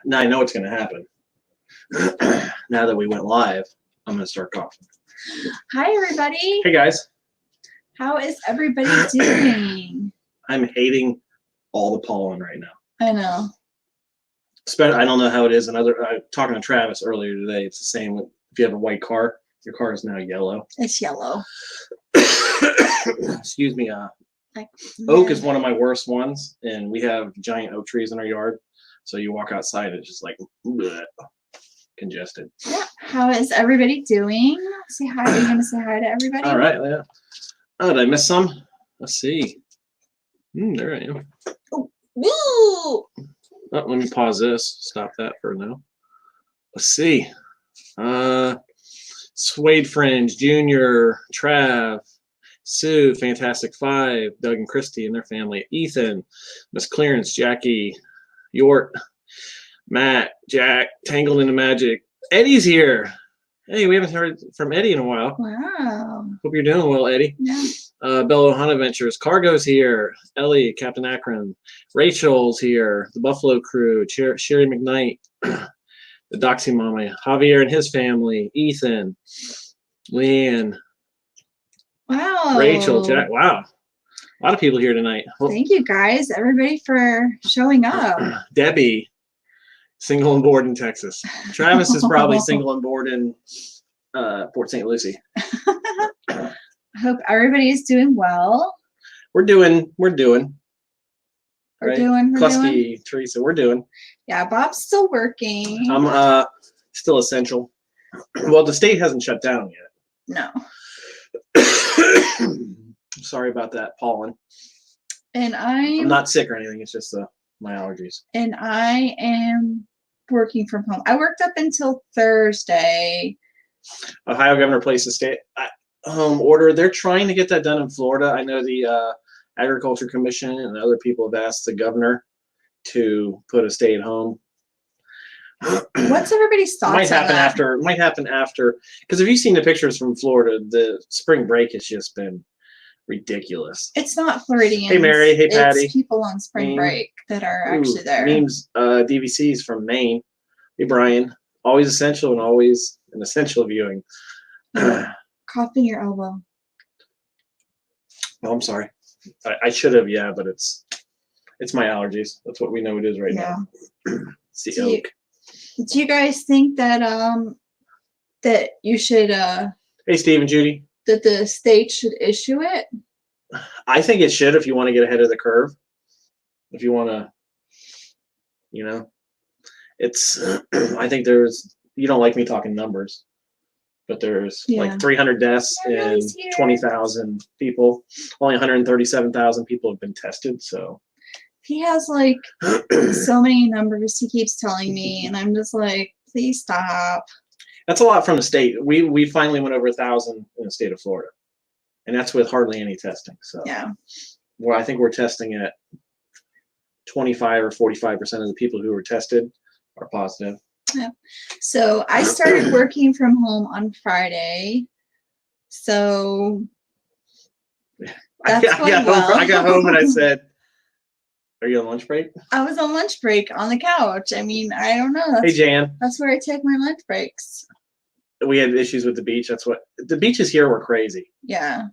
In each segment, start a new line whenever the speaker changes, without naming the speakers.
Now I know what's going to happen. Now that we went live, I'm going to start coughing.
Hi, everybody.
Hey, guys.
How is everybody doing?
I'm hating all the pollen right now.
I know.
I don't know how it is. Talking to Travis earlier today, it's the same with if you have a white car. Your car is now yellow.
It's yellow.
Excuse me.
Like,
oak is one of my worst ones, and we have giant oak trees in our yard. So you walk outside, it's just like bleh, congested.
Yeah. How is everybody doing? Say hi. Are you going to say hi to everybody?
All right. Yeah. Oh, did I miss some? Let's see. There I am.
Oh, woo!
Oh, let me pause this. Stop that for now. Let's see. Suede Fringe, Junior, Trav, Sue, Fantastic Five, Doug and Christy and their family, Ethan, Miss Clearance, Jackie, Yort, Matt, Jack, Tangled into Magic. Eddie's here. Hey, we haven't heard from Eddie in a while.
Wow.
Hope you're doing well, Eddie.
Yeah.
Bello Hunt Adventures, Cargo's here, Ellie, Captain Akron, Rachel's here, the Buffalo Crew, Sherry McKnight, the Doxy Mama, Javier and his family, Ethan, Leanne,
Wow.
Rachel, Jack. Wow. A lot of people here tonight.
Thank you, guys. Everybody for showing up.
Debbie, single and board in Texas. Travis is probably single and board in Port St. Lucie.
I hope everybody is doing well.
We're doing.
We're
right?
doing.
Clusty, Teresa, we're doing.
Yeah, Bob's still working.
I'm still essential. Well, the state hasn't shut down yet.
No.
Sorry about that, pollen.
And
I'm not sick or anything. It's just my allergies.
And I am working from home. I worked up until Thursday.
Ohio governor placed a stay home order. They're trying to get that done in Florida. I know the Agriculture Commission and other people have asked the governor to put a stay at home.
What's everybody's thoughts
Might happen
on that?
after. Might happen after. Because if you've seen the pictures from Florida, the spring break has just been ridiculous.
It's not Floridians.
Hey, Mary. Hey, Patty.
It's people on spring break that are actually there.
Memes, DVCs from Maine. Hey, Brian. Always essential and always an essential viewing.
Cough in your elbow.
Oh, I'm sorry. I should have, yeah, but it's my allergies. That's what we know it is right now. It's the oak.
Do you guys think that that you should
Hey, Steve and Judy.
That the state should issue it?
I think it should if you want to get ahead of the curve. If you want to, it's. I think you don't like me talking numbers, but there's like 300 deaths and 20,000 people. Only 137,000 people have been tested. So
he has like so many numbers he keeps telling me, and I'm just like, please stop.
That's a lot from the state. We finally went over 1,000 in the state of Florida, and that's with hardly any testing. So
yeah,
well, I think we're testing at 25 or 45% of the people who were tested are positive.
Yeah. So I started working from home on Friday. So that's going well.
I got home and I said, "Are you on lunch break?"
I was on lunch break on the couch. I mean, I don't know.
Hey, Jan.
That's where I take my lunch breaks.
We had issues with the beach. That's what the beaches here were crazy.
Yeah.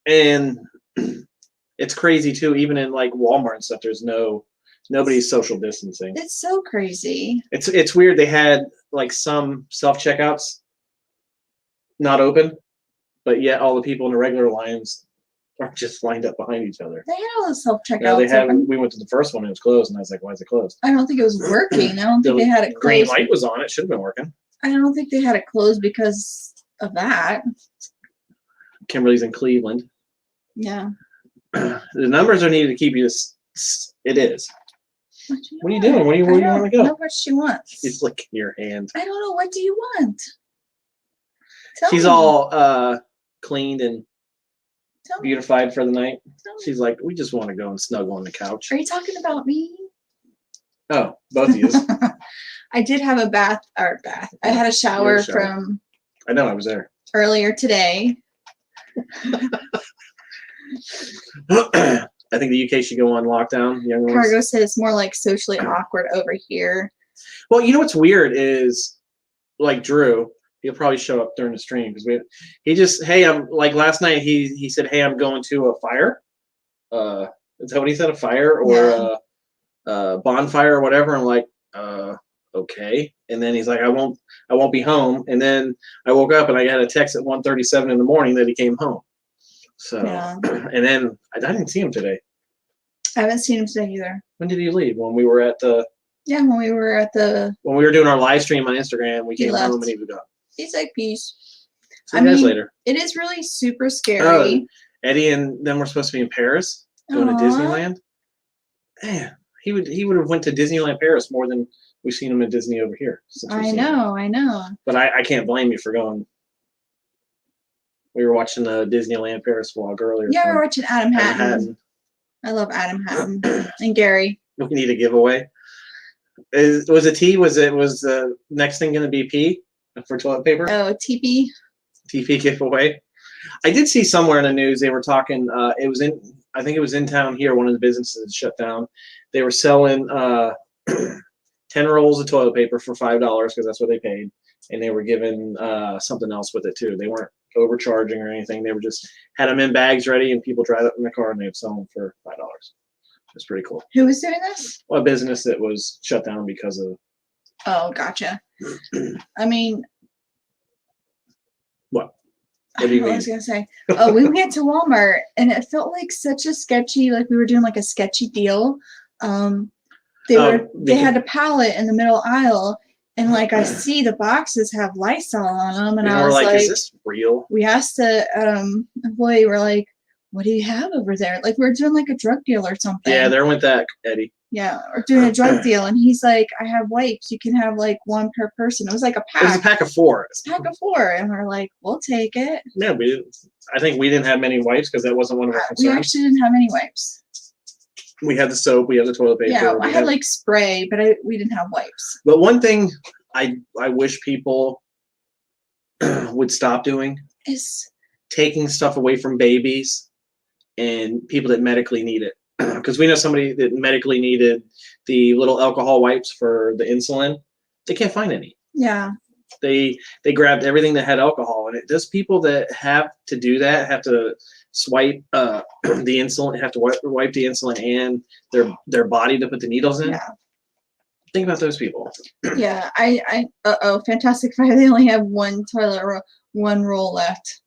And it's crazy too. Even in like Walmart and stuff, there's nobody's social distancing.
It's so crazy.
It's weird. They had like some self-checkouts not open, but yet all the people in the regular lines are just lined up behind each other.
They had all the self-checkouts open.
We went to the first one and it was closed, and I was like, why is it closed?
I don't think it was working. I don't think they had it closed.
Green light was on. It should have been working.
I don't think they had it closed because of that.
Kimberly's in Cleveland.
Yeah.
The numbers are needed to keep you. It is. What are you doing? Where do you want to go?
I don't know what she wants.
She's licking your hand.
I don't know. What do you want?
She's all cleaned and beautified for the night. She's like, we just want to go and snuggle on the couch.
Are you talking about me?
Oh, both of you.
I did have a bath. I had a shower from.
I know, I was there
earlier today.
I think the UK should go on lockdown.
Cargo said it's more like socially awkward over here.
Well, you know what's weird is like Drew. He'll probably show up during the stream because he just I'm like last night he said, hey, I'm going to a fire. Is that what he said? A fire or a bonfire or whatever? I'm like, okay. And then he's like, I won't be home. And then I woke up and I got a text at 1:37 in the morning that he came home. So and then I didn't see him today.
I haven't seen him today either.
When did he leave? When we were at the
when we were doing our live stream on Instagram, we came home and he was gone. He's like, peace.
See you guys later.
It is really super scary.
Eddie and them were supposed to be in Paris going to Disneyland. Man, he would have went to Disneyland Paris more than we've seen him at Disney over here.
I know.
But I can't blame you for going. We were watching the Disneyland Paris vlog earlier.
Yeah, we were watching Adam Hatton. I love Adam Hatton and Gary.
We need a giveaway. Was the next thing going to be P for toilet paper?
Oh, TP.
TP giveaway. I did see somewhere in the news they were talking. I think it was in town here. One of the businesses shut down. They were selling 10 rolls of toilet paper for $5 because that's what they paid, and they were giving something else with it too. They weren't overcharging or anything. They were just had them in bags ready, and people drive up in the car and they would sell them for $5. It's pretty cool.
Who was doing this?
Well, a business that was shut down because of.
Oh, gotcha. I mean.
What? What do you mean?
I was gonna say. Oh, we went to Walmart and it felt like such a sketchy, like we were doing like a sketchy deal. They had a pallet in the middle aisle, and like I see the boxes have Lysol on them, and I was like,
"Is this real?"
We asked the employee, we're like, "What do you have over there?" Like we're doing like a drug deal or something.
Yeah, there went that, Eddie.
Yeah, we're doing a drug deal, and he's like, "I have wipes. You can have like one per person." It was like a pack.
It was a pack of 4.
It's a pack of 4, and we're like, "We'll take it."
Yeah, I think we didn't have many wipes because that wasn't one of our concerns.
We actually didn't have any wipes.
We had the soap. We had the toilet paper.
Yeah, I had like spray, but we didn't have wipes.
But one thing I wish people would stop doing is taking stuff away from babies and people that medically need it. Because we know somebody that medically needed the little alcohol wipes for the insulin. They can't find any.
Yeah.
They grabbed everything that had alcohol in it. Those people that have to do that have to swipe the insulin, have to wipe the insulin and their body to put the needles in.
Yeah.
Think about those people.
Yeah. Fantastic Five. They only have one roll left.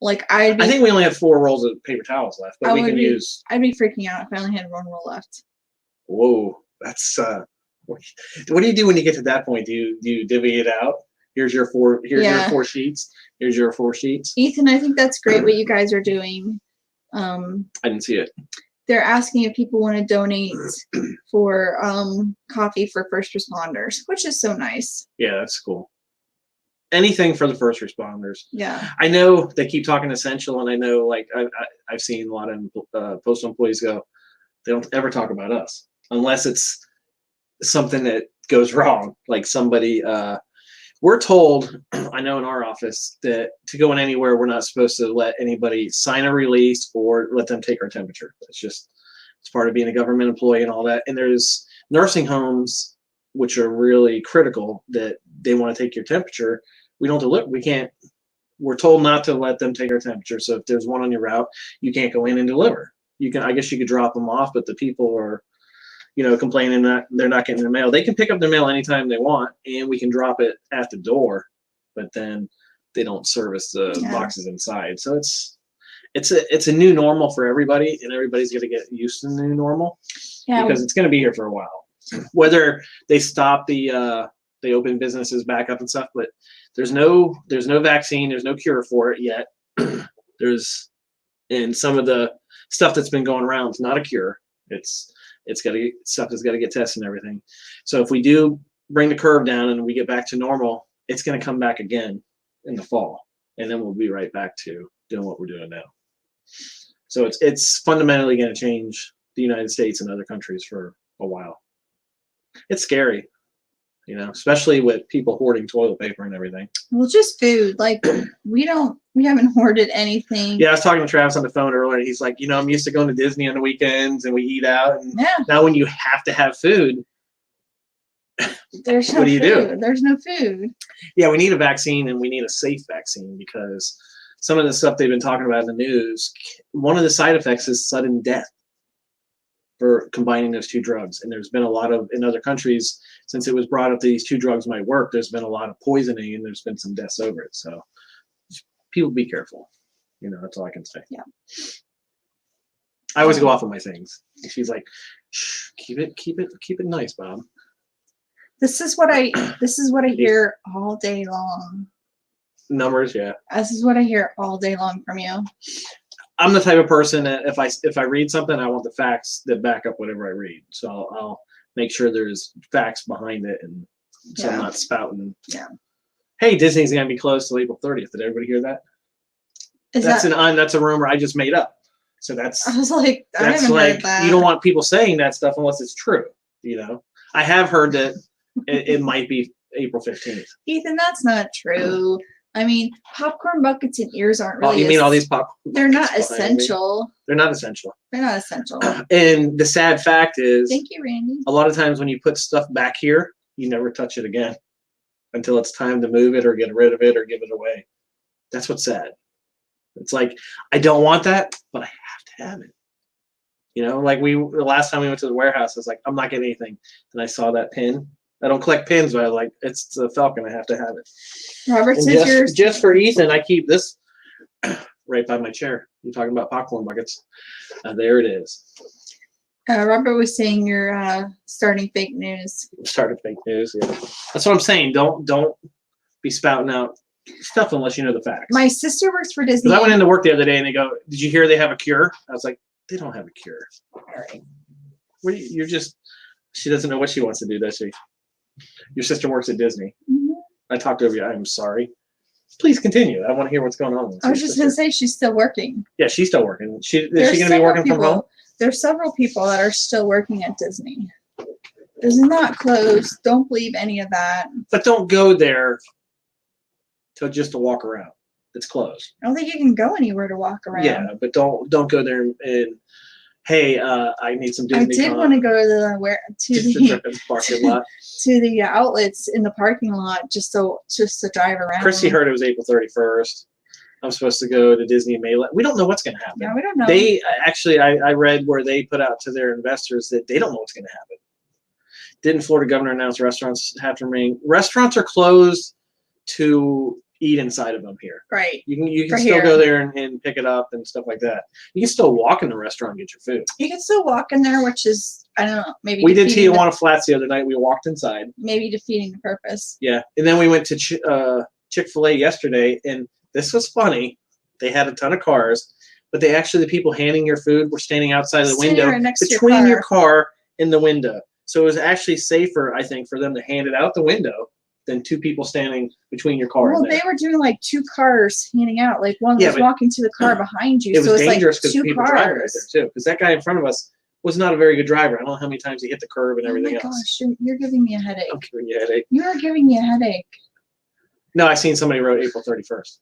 Like I
think we only have 4 rolls of paper towels left, but we can use.
I'd be freaking out if I only had 1 roll left.
Whoa, that's what do you do when you get to that point? Do you divvy it out? Here's your 4. Your 4 sheets. Here's your 4 sheets.
Ethan, I think that's great what you guys are doing.
I didn't see it.
They're asking if people want to donate for coffee for first responders, which is so nice.
Yeah, that's cool. Anything for the first responders.
Yeah.
I know they keep talking essential, and I know like I've seen a lot of postal employees go, they don't ever talk about us unless it's something that goes wrong, like somebody. We're told, I know in our office, that to go in anywhere, we're not supposed to let anybody sign a release or let them take our temperature. It's part of being a government employee and all that. And there's nursing homes, which are really critical, that they want to take your temperature. We don't deliver. We're told not to let them take our temperature. So if there's one on your route, you can't go in and deliver. I guess you could drop them off, but the people are, complaining that they're not getting their mail. They can pick up their mail anytime they want, and we can drop it at the door, but then they don't service the boxes inside. So it's a new normal for everybody, and everybody's going to get used to the new normal because it's going to be here for a while. Whether they stop they open businesses back up and stuff, but there's no vaccine, there's no cure for it yet. And some of the stuff that's been going around is not a cure. Stuff that's got to get tested and everything. So if we do bring the curve down and we get back to normal, it's going to come back again in the fall, and then we'll be right back to doing what we're doing now. So it's fundamentally going to change the United States and other countries for a while. It's scary, especially with people hoarding toilet paper and everything.
Well, just food. Like we haven't hoarded anything.
Yeah, I was talking to Travis on the phone earlier. He's like, I'm used to going to Disney on the weekends and we eat out. And now when you have to have food,
There's no
What do you
food.
do?
There's no food.
Yeah, we need a vaccine, and we need a safe vaccine, because some of the stuff they've been talking about in the news, one of the side effects is sudden death for combining those two drugs. And there's been a lot of, in other countries, since it was brought up that these two drugs might work, there's been a lot of poisoning, and there's been some deaths over it. So people be careful. You know, that's all I can say.
Yeah.
I always go off on my things. She's like, shh, keep it nice, Bob.
This is what I hear all day long.
Numbers, yeah.
This is what I hear all day long from you.
I'm the type of person that if I read something, I want the facts that back up whatever I read. So I'll make sure there's facts behind it, and so I'm not spouting.
Yeah.
Hey, Disney's gonna be closed till April 30th. Did everybody hear that? That's a rumor I just made up. So that's.
I was like, I
that's
haven't
like
heard that.
You don't want people saying that stuff unless it's true. You know, I have heard that it might be April 15th.
Ethan, that's not true. I mean, popcorn buckets and ears aren't really.
Oh, you mean all these popcorn?
They're not essential.
They're not essential.
They're not essential.
And the sad fact is,
thank you, Randy.
A lot of times when you put stuff back here, you never touch it again until it's time to move it or get rid of it or give it away. That's what's sad. It's like, I don't want that, but I have to have it. You know, like the last time we went to the warehouse, I was like, I'm not getting anything. And I saw that pin. I don't collect pins, but I was like, it's the Falcon. I have to have it.
Robert says yours.
Just for Ethan, I keep this right by my chair. You're talking about popcorn buckets. There it is.
Robert was saying you're starting fake news.
Started fake news. Yeah, that's what I'm saying. Don't be spouting out stuff unless you know the facts.
My sister works for Disney.
I went into work the other day and they go, "Did you hear they have a cure?" I was like, "They don't have a cure."
All right.
You're just. She doesn't know what she wants to do, does she? Your sister works at Disney.
Mm-hmm.
I talked over you. I'm sorry. Please continue. I want to hear what's going on.
I was just going to say she's still working.
Yeah, she's still working. Is she going to be working from home?
There's several people that are still working at Disney. It's not closed. Don't believe any of that.
But don't go there just to walk around. It's closed.
I don't think you can go anywhere to walk around.
Yeah, but don't go there and hey, I need some Disney.
I did want to go to the
parking lot.
To the outlets in the parking lot just to drive around.
Chrissy heard it was April 31st. I'm supposed to go to Disney May. We don't know what's going to happen.
Yeah, we don't know.
They actually, I read where they put out to their investors that they don't know what's going to happen. Didn't Florida governor announce restaurants have to remain? Restaurants are closed to eat inside of them here.
Right.
You can still go there and pick it up and stuff like that. You can still walk in the restaurant and get your food.
You can still walk in there, which is, I don't know, maybe
we did Tijuana Flats the other night. We walked inside.
Maybe defeating the purpose.
Yeah, and then we went to Chick-fil-A yesterday, and this was funny. They had a ton of cars, but the people handing your food were standing outside of the window between your car and the window. So it was actually safer, I think, for them to hand it out the window than two people standing between your car.
Well, they were doing like two cars handing out. Like one was walking to the car behind you.
It was dangerous
because
people driving right there too. Because that guy in front of us was not a very good driver. I don't know how many times he hit the curb and everything else.
Gosh, you're giving me a headache.
I'm giving you a headache.
You are giving me a headache.
No, I seen somebody wrote April 31st.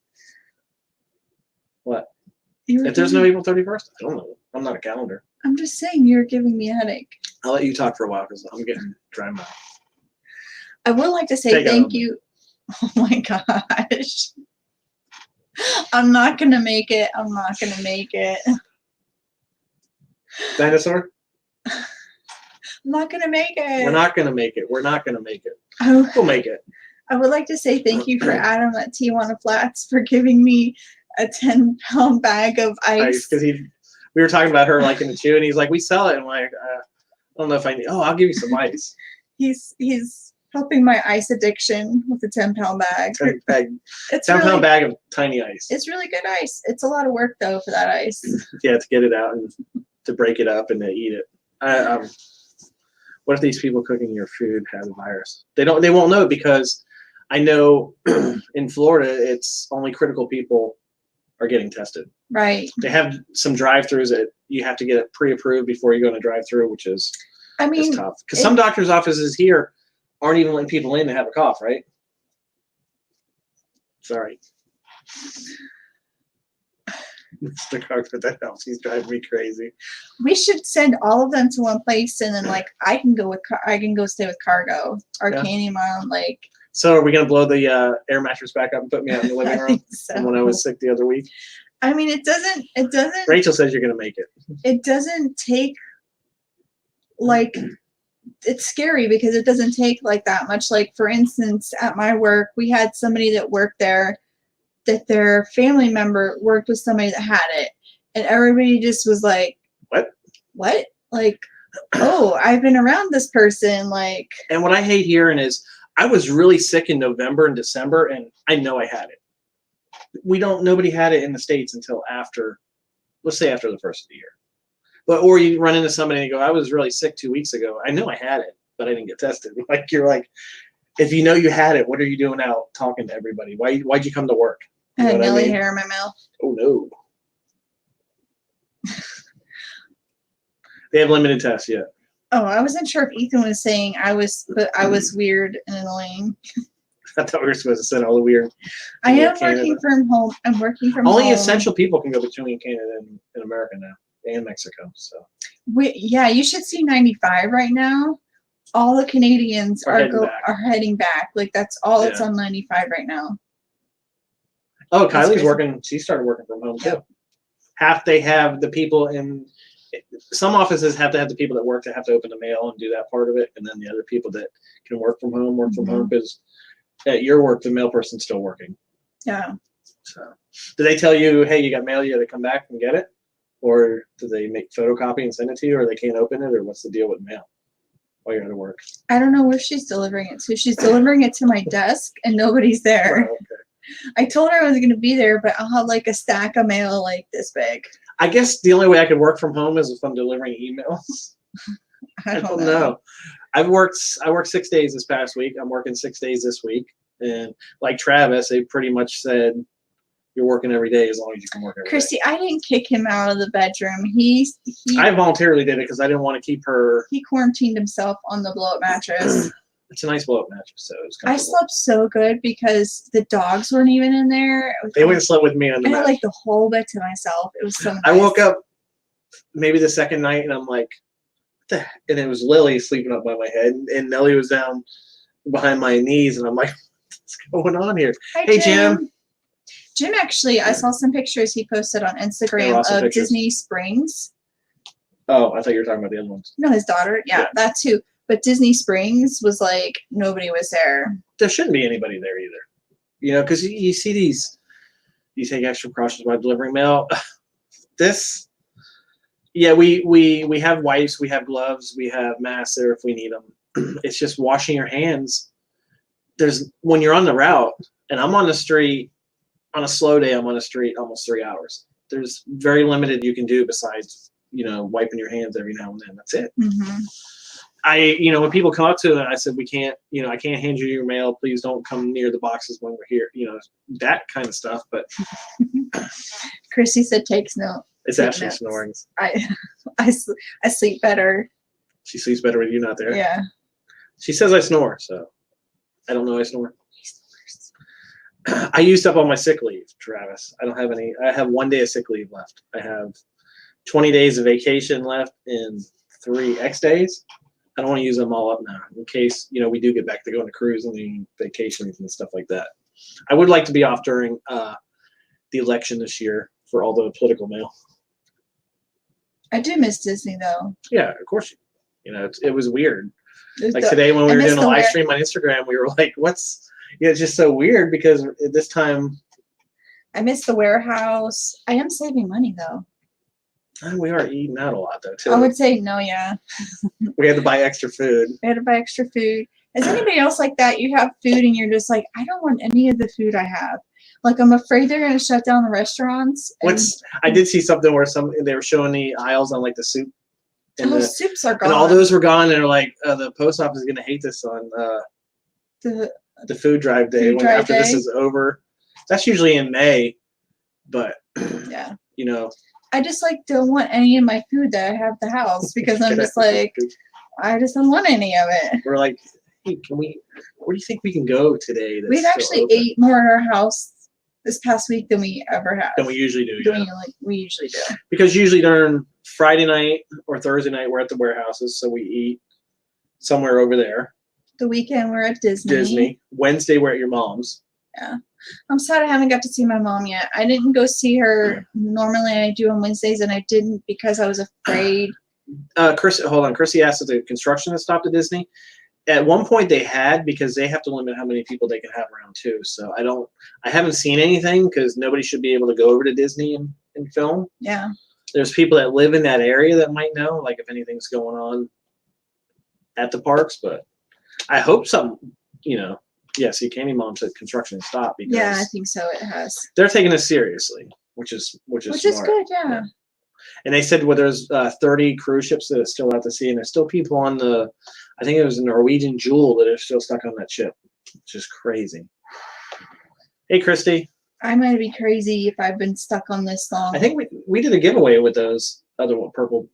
What? If there's no April 31st, I don't know. I'm not a calendar.
I'm just saying you're giving me a headache.
I'll let you talk for a while because I'm getting dry mouth.
I would like to say thank you. Oh my gosh. I'm not going to make it. I'm not going to make it.
Dinosaur?
I'm not going to make it.
We're not going to make it. We're not going to make it.
Oh,
we'll make it.
I would like to say thank you for Adam at Tijuana Flats for giving me a 10-pound bag of ice.
Because we were talking about her like in the chew, and he's like, we sell it. And I'm like, I don't know if I need. Oh, I'll give you some ice.
He's helping my ice addiction with a 10-pound bag.
It's 10-pound bag of tiny ice.
It's really good ice. It's a lot of work though for that ice.
Yeah, to get it out and to break it up and to eat it. What if these people cooking your food have the virus? They won't know because I know in Florida it's only critical people are getting tested.
Right.
They have some drive-throughs that you have to get it pre-approved before you go in a drive-through, which is tough. Because some doctors' offices here aren't even letting people in to have a cough, right? Sorry. Mr. Carter, that helps. He's driving me crazy.
We should send all of them to one place, and then like I can go stay with Cargo or Candy Mom. Like,
so are we gonna blow the air mattress back up and put me out in the living room from when I was sick the other week?
I mean, it doesn't.
Rachel says you're gonna make it.
It doesn't take like. It's scary because it doesn't take like that much. Like, for instance, at my work, we had somebody that worked there that their family member worked with somebody that had it. And everybody just was like, What? Like, oh, I've been around this person. Like,
and what I hate hearing is I was really sick in November and December, and I know I had it. Nobody had it in the States until after, let's say after the first of the year. Or you run into somebody and you go, I was really sick 2 weeks ago. I know I had it, but I didn't get tested. Like, you're like, if you know you had it, what are you doing out talking to everybody? Why'd you come to work?
I had Nelly hair in my mouth.
Oh, no. They have limited tests yet.
Oh, I wasn't sure if Ethan was saying I was weird and annoying.
I thought we were supposed to send all the weird.
I am working from home. I'm working from home.
Only essential people can go between Canada and America now. And Mexico, so
yeah, you should see 95 right now. All the Canadians are heading back. Like, that's all that's on 95 right now.
Oh, Kylie's working. She started working from home too. They have the people in some offices have to have the people that work that have to open the mail and do that part of it, and then the other people that can work from home because at your work the mail person's still working.
Yeah.
So, do they tell you, hey, you got mail, you got to come back and get it? Or do they make photocopy and send it to you, or they can't open it, or what's the deal with mail while you're at work?
I don't know where she's delivering it to. She's delivering it to my desk, and nobody's there. Oh, okay. I told her I was going to be there, but I'll have like a stack of mail like this big.
I guess the only way I could work from home is if I'm delivering emails.
I don't know.
I worked 6 days this past week. I'm working 6 days this week, and like Travis, they pretty much said, you're working every day as long as you can work every
Christy,
day.
I didn't kick him out of the bedroom.
I voluntarily did it because I didn't want to keep her.
He quarantined himself on the blow-up mattress.
It's a nice blow-up mattress, so it was
I slept so good because the dogs weren't even in there.
They went and slept with me on the mattress.
I had like the whole bed to myself. It was so nice.
I woke up maybe the second night, and I'm like, what the? And it was Lily sleeping up by my head, and Nellie was down behind my knees, and I'm like, what's going on here?
Hi,
hey, Jim.
Jim, actually, I saw some pictures he posted on Instagram of Disney Springs.
Oh, I thought you were talking about the other ones.
No, his daughter. Yeah, that too. But Disney Springs was like, nobody was there.
There shouldn't be anybody there either. You know, because you see these, you take extra precautions by delivering mail. We have wipes, we have gloves, we have masks there if we need them. It's just washing your hands. When you're on the route, and I'm on the street, on a slow day, I'm on the street almost 3 hours. There's very limited you can do besides, wiping your hands every now and then. That's it.
Mm-hmm.
When people come up to it, I said, I can't hand you your mail. Please don't come near the boxes when we're here. That kind of stuff. But
Chrissy said takes note.
It's actually snoring.
I sleep better.
She sleeps better with you not there.
Yeah.
She says I snore, so I don't know I snore. I used up all my sick leave, Travis. I don't have any. I have 1 day of sick leave left. I have 20 days of vacation left and 3 X days. I don't want to use them all up now in case, we do get back to going to cruising and vacations and stuff like that. I would like to be off during the election this year for all the political mail.
I do miss Disney though.
Yeah, of course. It was weird. Like today when we were doing a live stream on Instagram, we were like, it's just so weird because at this time.
I miss the warehouse. I am saving money though.
We are eating out a lot though too.
I would say no, yeah.
We had to buy extra food.
Is anybody else like that? You have food and you're just like, I don't want any of the food I have. Like, I'm afraid they're going to shut down the restaurants.
I did see something where they were showing the aisles on like the soup. And
those soups are gone.
And all those were gone. And they're like, the post office is going to hate this on the food drive day after this is over. That's usually in May, but
yeah,
I
just don't want any of my food that I have at the house because I'm just like, I just don't want any of it.
We're like, hey, where do you think we can go today?
We've actually ate more at our house this past week than we ever have.
Than we usually do.
Doing it like we usually do.
Because usually during Friday night or Thursday night, we're at the warehouses, so we eat somewhere over there.
The weekend we're at Disney.
Wednesday we're at your mom's.
Yeah. I'm sad I haven't got to see my mom yet. I didn't go see her. Normally I do on Wednesdays, and I didn't because I was afraid.
Hold on. Chrissy asked if the construction has stopped at Disney. At one point they had, because they have to limit how many people they can have around too. So I haven't seen anything because nobody should be able to go over to Disney and film.
Yeah.
There's people that live in that area that might know, like if anything's going on at the parks, but I hope see, Candy Mom said construction has stopped because
yeah, I think so. It has.
They're taking this seriously, which is smart.
Good. Yeah.
And they said there's 30 cruise ships that are still out to sea, and there's still people on I think it was the Norwegian Jewel that are still stuck on that ship, which is crazy. Hey, Christy.
I might be crazy if I've been stuck on this long.
I think we did a giveaway with those other purple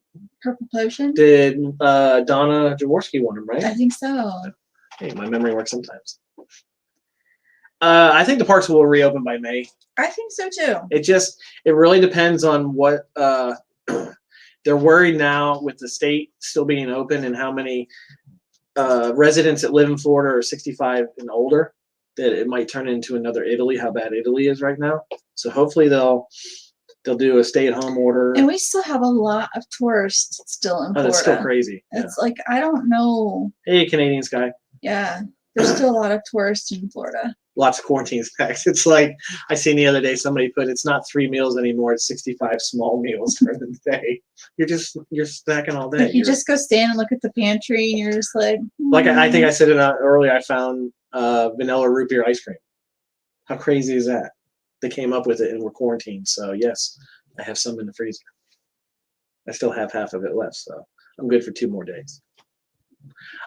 potion.
Did Donna Jaworski won them, right?
I think so.
Hey, my memory works sometimes. I think the parks will reopen by May.
I think so too.
It really depends on what they're worried now with the state still being open and how many residents that live in Florida are 65 and older, that it might turn into another Italy, how bad Italy is right now. So hopefully they'll do a stay-at-home order.
And we still have a lot of tourists still in Florida.
That's still crazy.
It's like, I don't know.
Hey, Canadian Sky.
Yeah, there's still a lot of tourists in Florida.
Lots of quarantine snacks. It's like I seen the other day somebody put it's not 3 meals anymore, it's 65 small meals for the day. You're snacking all day.
Like you just go stand and look at the pantry and you're just like
like I think I said it earlier, I found vanilla root beer ice cream. How crazy is that? They came up with it and we're quarantined. So yes, I have some in the freezer. I still have half of it left, so I'm good for 2 more days.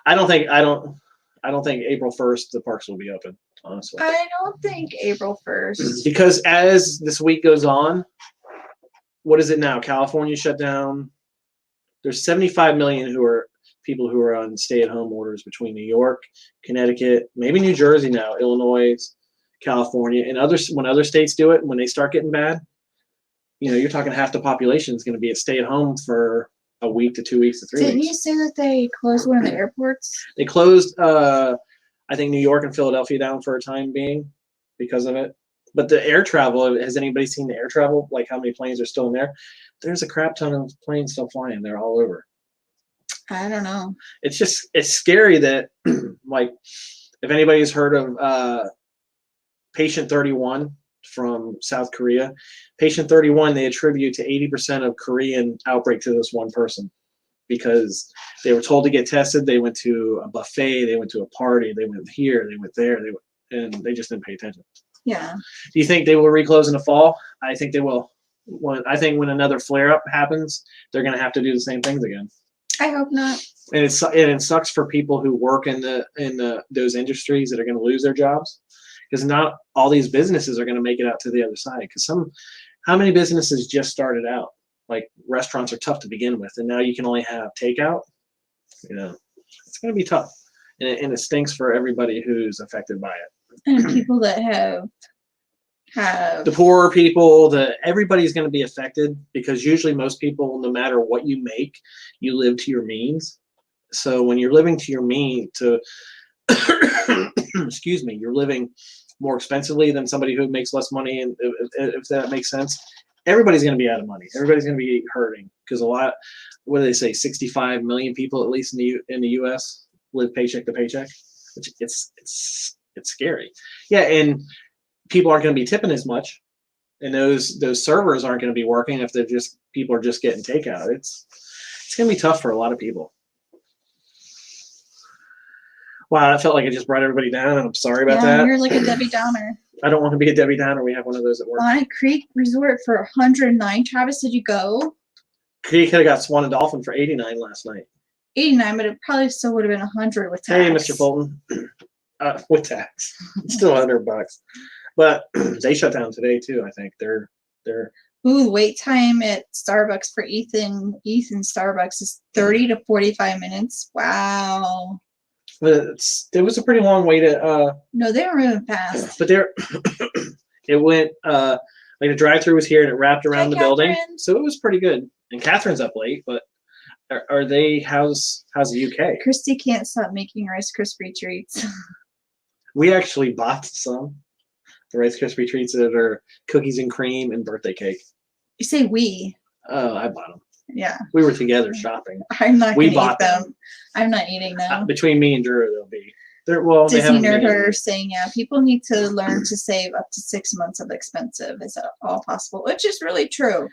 I don't think April 1st the parks will be open. Honestly,
I don't think April 1st.
Because as this week goes on, what is it now? California shut down. There's 75 million people who are on stay-at-home orders between New York, Connecticut, maybe New Jersey now, Illinois, California, and when other states do it, when they start getting bad, you're talking half the population is going to be at stay-at-home for a week to 2 weeks to 3 weeks.
Didn't you say that they closed one of the airports?
They closed. I think New York and Philadelphia down for a time being because of it. But the air travel, has anybody seen the air travel? Like how many planes are still in there? There's a crap ton of planes still flying. They're all over.
I don't know.
It's scary that like if anybody's heard of Patient 31 from South Korea, Patient 31, they attribute to 80% of Korean outbreak to this one person. Because they were told to get tested, they went to a buffet, they went to a party, they went here, they went there, and they just didn't pay attention.
Yeah.
Do you think they will reclose in the fall? I think they will. I think when another flare-up happens, they're going to have to do the same things again.
I hope not.
And it sucks for people who work in those industries that are going to lose their jobs, because not all these businesses are going to make it out to the other side. Because how many businesses just started out? Like restaurants are tough to begin with, and now you can only have takeout. It's going to be tough, and it stinks for everybody who's affected by it.
And people that have
the poorer people, everybody's going to be affected, because usually most people, no matter what you make, you live to your means. So when you're living to your means, excuse me, you're living more expensively than somebody who makes less money, and if that makes sense. Everybody's going to be out of money. Everybody's going to be hurting because what do they say? 65 million people, at least in the U.S., live paycheck to paycheck. It's scary. Yeah, and people aren't going to be tipping as much, and those servers aren't going to be working if people are just getting takeout. It's going to be tough for a lot of people. Wow, I felt like I just brought everybody down, and I'm sorry about that.
You're like a Debbie Downer.
I don't want to be a Debbie Downer. We have one of those at work.
Bonnet Creek Resort for 109. Travis, did you go?
He could have got Swan and Dolphin for 89 last night.
89, but it probably still would have been 100 with tax.
Hey, Mr. Fulton. With tax. Still $100. But they shut down today too, I think. They're
Ooh, wait time at Starbucks for Ethan. Ethan's Starbucks is 30 to 45 minutes. Wow.
But it was a pretty long way to.
No, they were moving fast.
But It went like the drive-through was here and it wrapped around the building,
Catherine.
so it was pretty good. And Catherine's up late, but are they? How's the UK?
Christy can't stop making Rice Krispie treats.
We actually bought some the Rice Krispie treats that are cookies and cream and birthday cake.
You say we?
Oh, I bought them.
Yeah.
We were together shopping.
I'm not.
We
gonna
bought
eat them. I'm not eating them.
Between me and Drew, they'll be. Well,
Disney
they
nerd
haven't
her saying, yeah, people need to learn to save up to 6 months of expensive. Is all possible? Which is really true,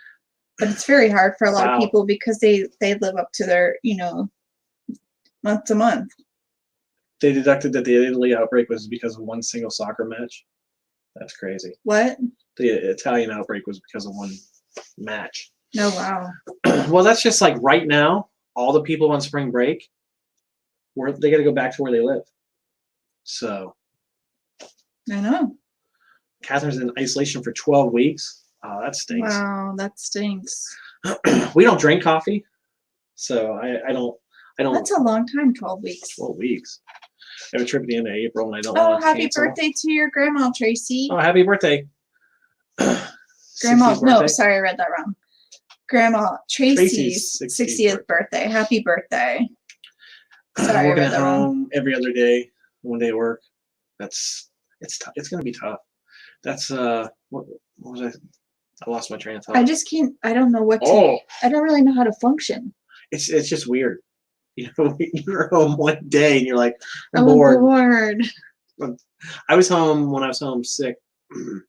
but it's very hard for a lot of people because they live up to their month to month.
They deducted that the Italy outbreak was because of one single soccer match. That's crazy.
What?
The Italian outbreak was because of one match.
Oh, wow.
Well, that's just like right now, all the people on spring break, they got to go back to where they live. So.
I know.
Catherine's in isolation for 12 weeks. Oh, that stinks.
Wow, that stinks.
We don't drink coffee, so I don't.
That's a long time, 12 weeks.
12 weeks. I have a trip at the end of April, and I don't
Oh,
want to
happy
cancel.
birthday to your grandma, Tracy.
Oh, happy birthday.
Grandma,
60th
no,
birthday?
sorry, I read that wrong. Grandma Tracy's 60th birthday. Happy birthday. Sorry,
I'm working
I
at
read that wrong.
home every other day, one day at work. It's tough. It's gonna be tough. That's what was I lost my train of thought.
I just can't. I don't know what to.
Oh.
I don't really know how to function.
It's just weird. You're home one day and you're like, I'm
Oh,
bored.
bored.
I was home when I was home sick the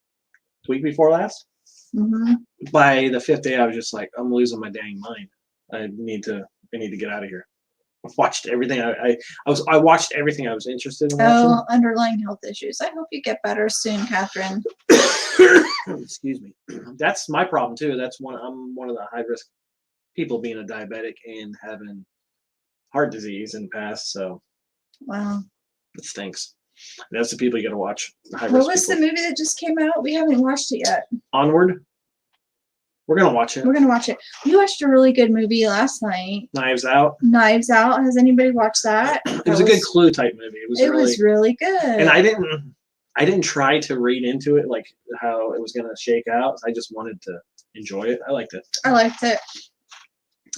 week before last.
Mm-hmm.
By the 5th day, I was just like, I'm losing my dang mind. I need to get out of here. I've watched everything. I watched everything I was interested in watching.
Oh, underlying health issues. I hope you get better soon, Catherine.
Excuse me. That's my problem too. I'm one of the high risk people, being a diabetic and having heart disease in the past. So
Wow.
it stinks. And that's the people you got to watch.
What was the movie that just came out? We haven't watched it yet.
Onward. We're gonna watch it.
We're gonna watch it. We watched a really good movie last night.
Knives Out.
Knives Out. Has anybody watched that?
It was a good Clue type movie. It was
really good.
And I didn't try to read into it like how it was gonna shake out. I just wanted to enjoy it. I liked it.
I liked it.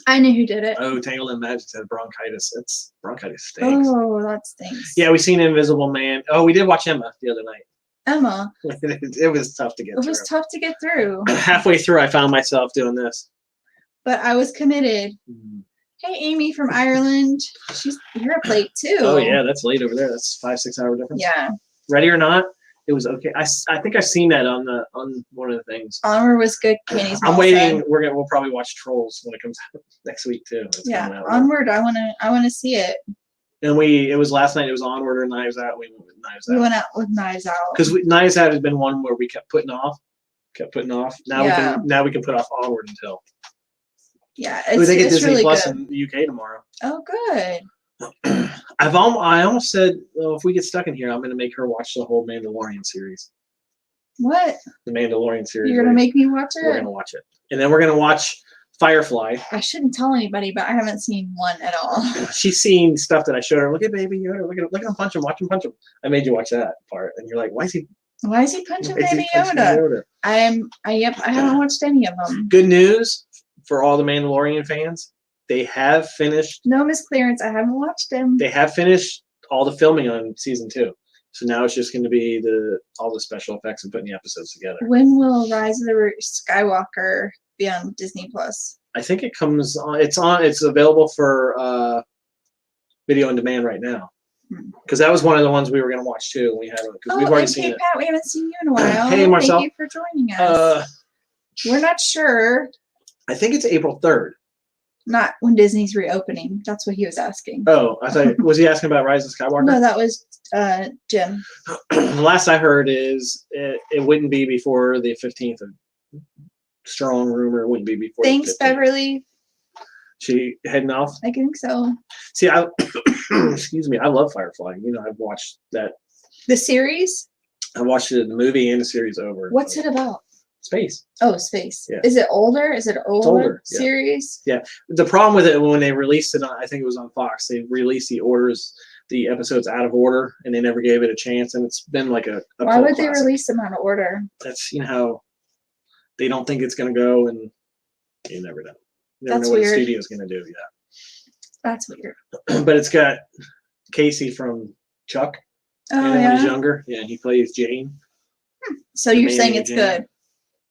I knew who did it.
Oh, Tangled in Magic had bronchitis. Bronchitis stinks.
Oh, that stinks.
Yeah, we seen Invisible Man. Oh, we did watch Emma the other night.
Emma.
It was tough to get through.
It was tough to get through.
Halfway through, I found myself doing this.
But I was committed. Hey, Amy from Ireland. You're up late too.
Oh yeah, that's late over there. That's 5-6 hour difference.
Yeah.
Ready or Not, it was okay. I think I've seen that on one of the things.
Onward was good. Kenny's
I'm waiting. We'll probably watch Trolls when it comes out next week too.
Yeah, Onward. I wanna see it.
And it was last night. It was Onward or Knives Out. We went with Knives Out.
We went out with Knives Out
because Knives Out has been one where we kept putting off. Now we can put off Onward until.
Yeah,
they get Disney
really
Plus
good.
in the UK tomorrow.
Oh, good.
I almost said, well, if we get stuck in here, I'm going to make her watch the whole Mandalorian series.
What?
The Mandalorian series.
You're going to make me watch it?
We're going to watch it. And then we're going to watch Firefly.
I shouldn't tell anybody, but I haven't seen one at all.
She's seen stuff that I showed her. Look at Baby Yoda. Look at him punch him. Watch him punch him. I made you watch that part. And you're like, why is he
punching Baby Yoda? I haven't watched any of them.
Good news for all the Mandalorian fans. They have finished.
No misclearance. I haven't watched them.
They have finished all the filming on season 2. So now it's just going to be all the special effects and putting the episodes together.
When will Rise of the Skywalker be on Disney Plus?
I think it comes on. It's available for video on demand right now. Because that was one of the ones we were going to watch too. We haven't, because we've already seen it.
Pat, we haven't seen you in a while.
Hey, Marcel.
Thank you for joining us. We're not sure.
I think it's April 3rd.
Not when Disney's reopening. That's what he was asking.
Oh, I thought, was he asking about Rise of Skywalker?
No, that was Jim.
The last I heard is it wouldn't be before the 15th. Strong rumor, it wouldn't be before.
Thanks, Beverly.
She heading off?
I think so.
See, excuse me, I love Firefly. I've watched that.
The series?
I watched it in the movie and the series over.
What's it about?
Space.
Oh, space.
Yeah.
Is it older? Is it older
yeah.
series?
Yeah. The problem with it, when they released it, I think it was on Fox, they released the orders the episodes out of order, and they never gave it a chance, and it's been like a
Why
cult
would they
classic.
release them out of order?
That's how they don't think it's going to go, and you never know. You never
That's
know what the
weird.
studio's going to do.
That's weird.
But it's got Casey from Chuck.
Oh,
when he's
yeah.
younger. Yeah, and he plays Jane.
So
the
you're
main
saying it's
Jane.
good.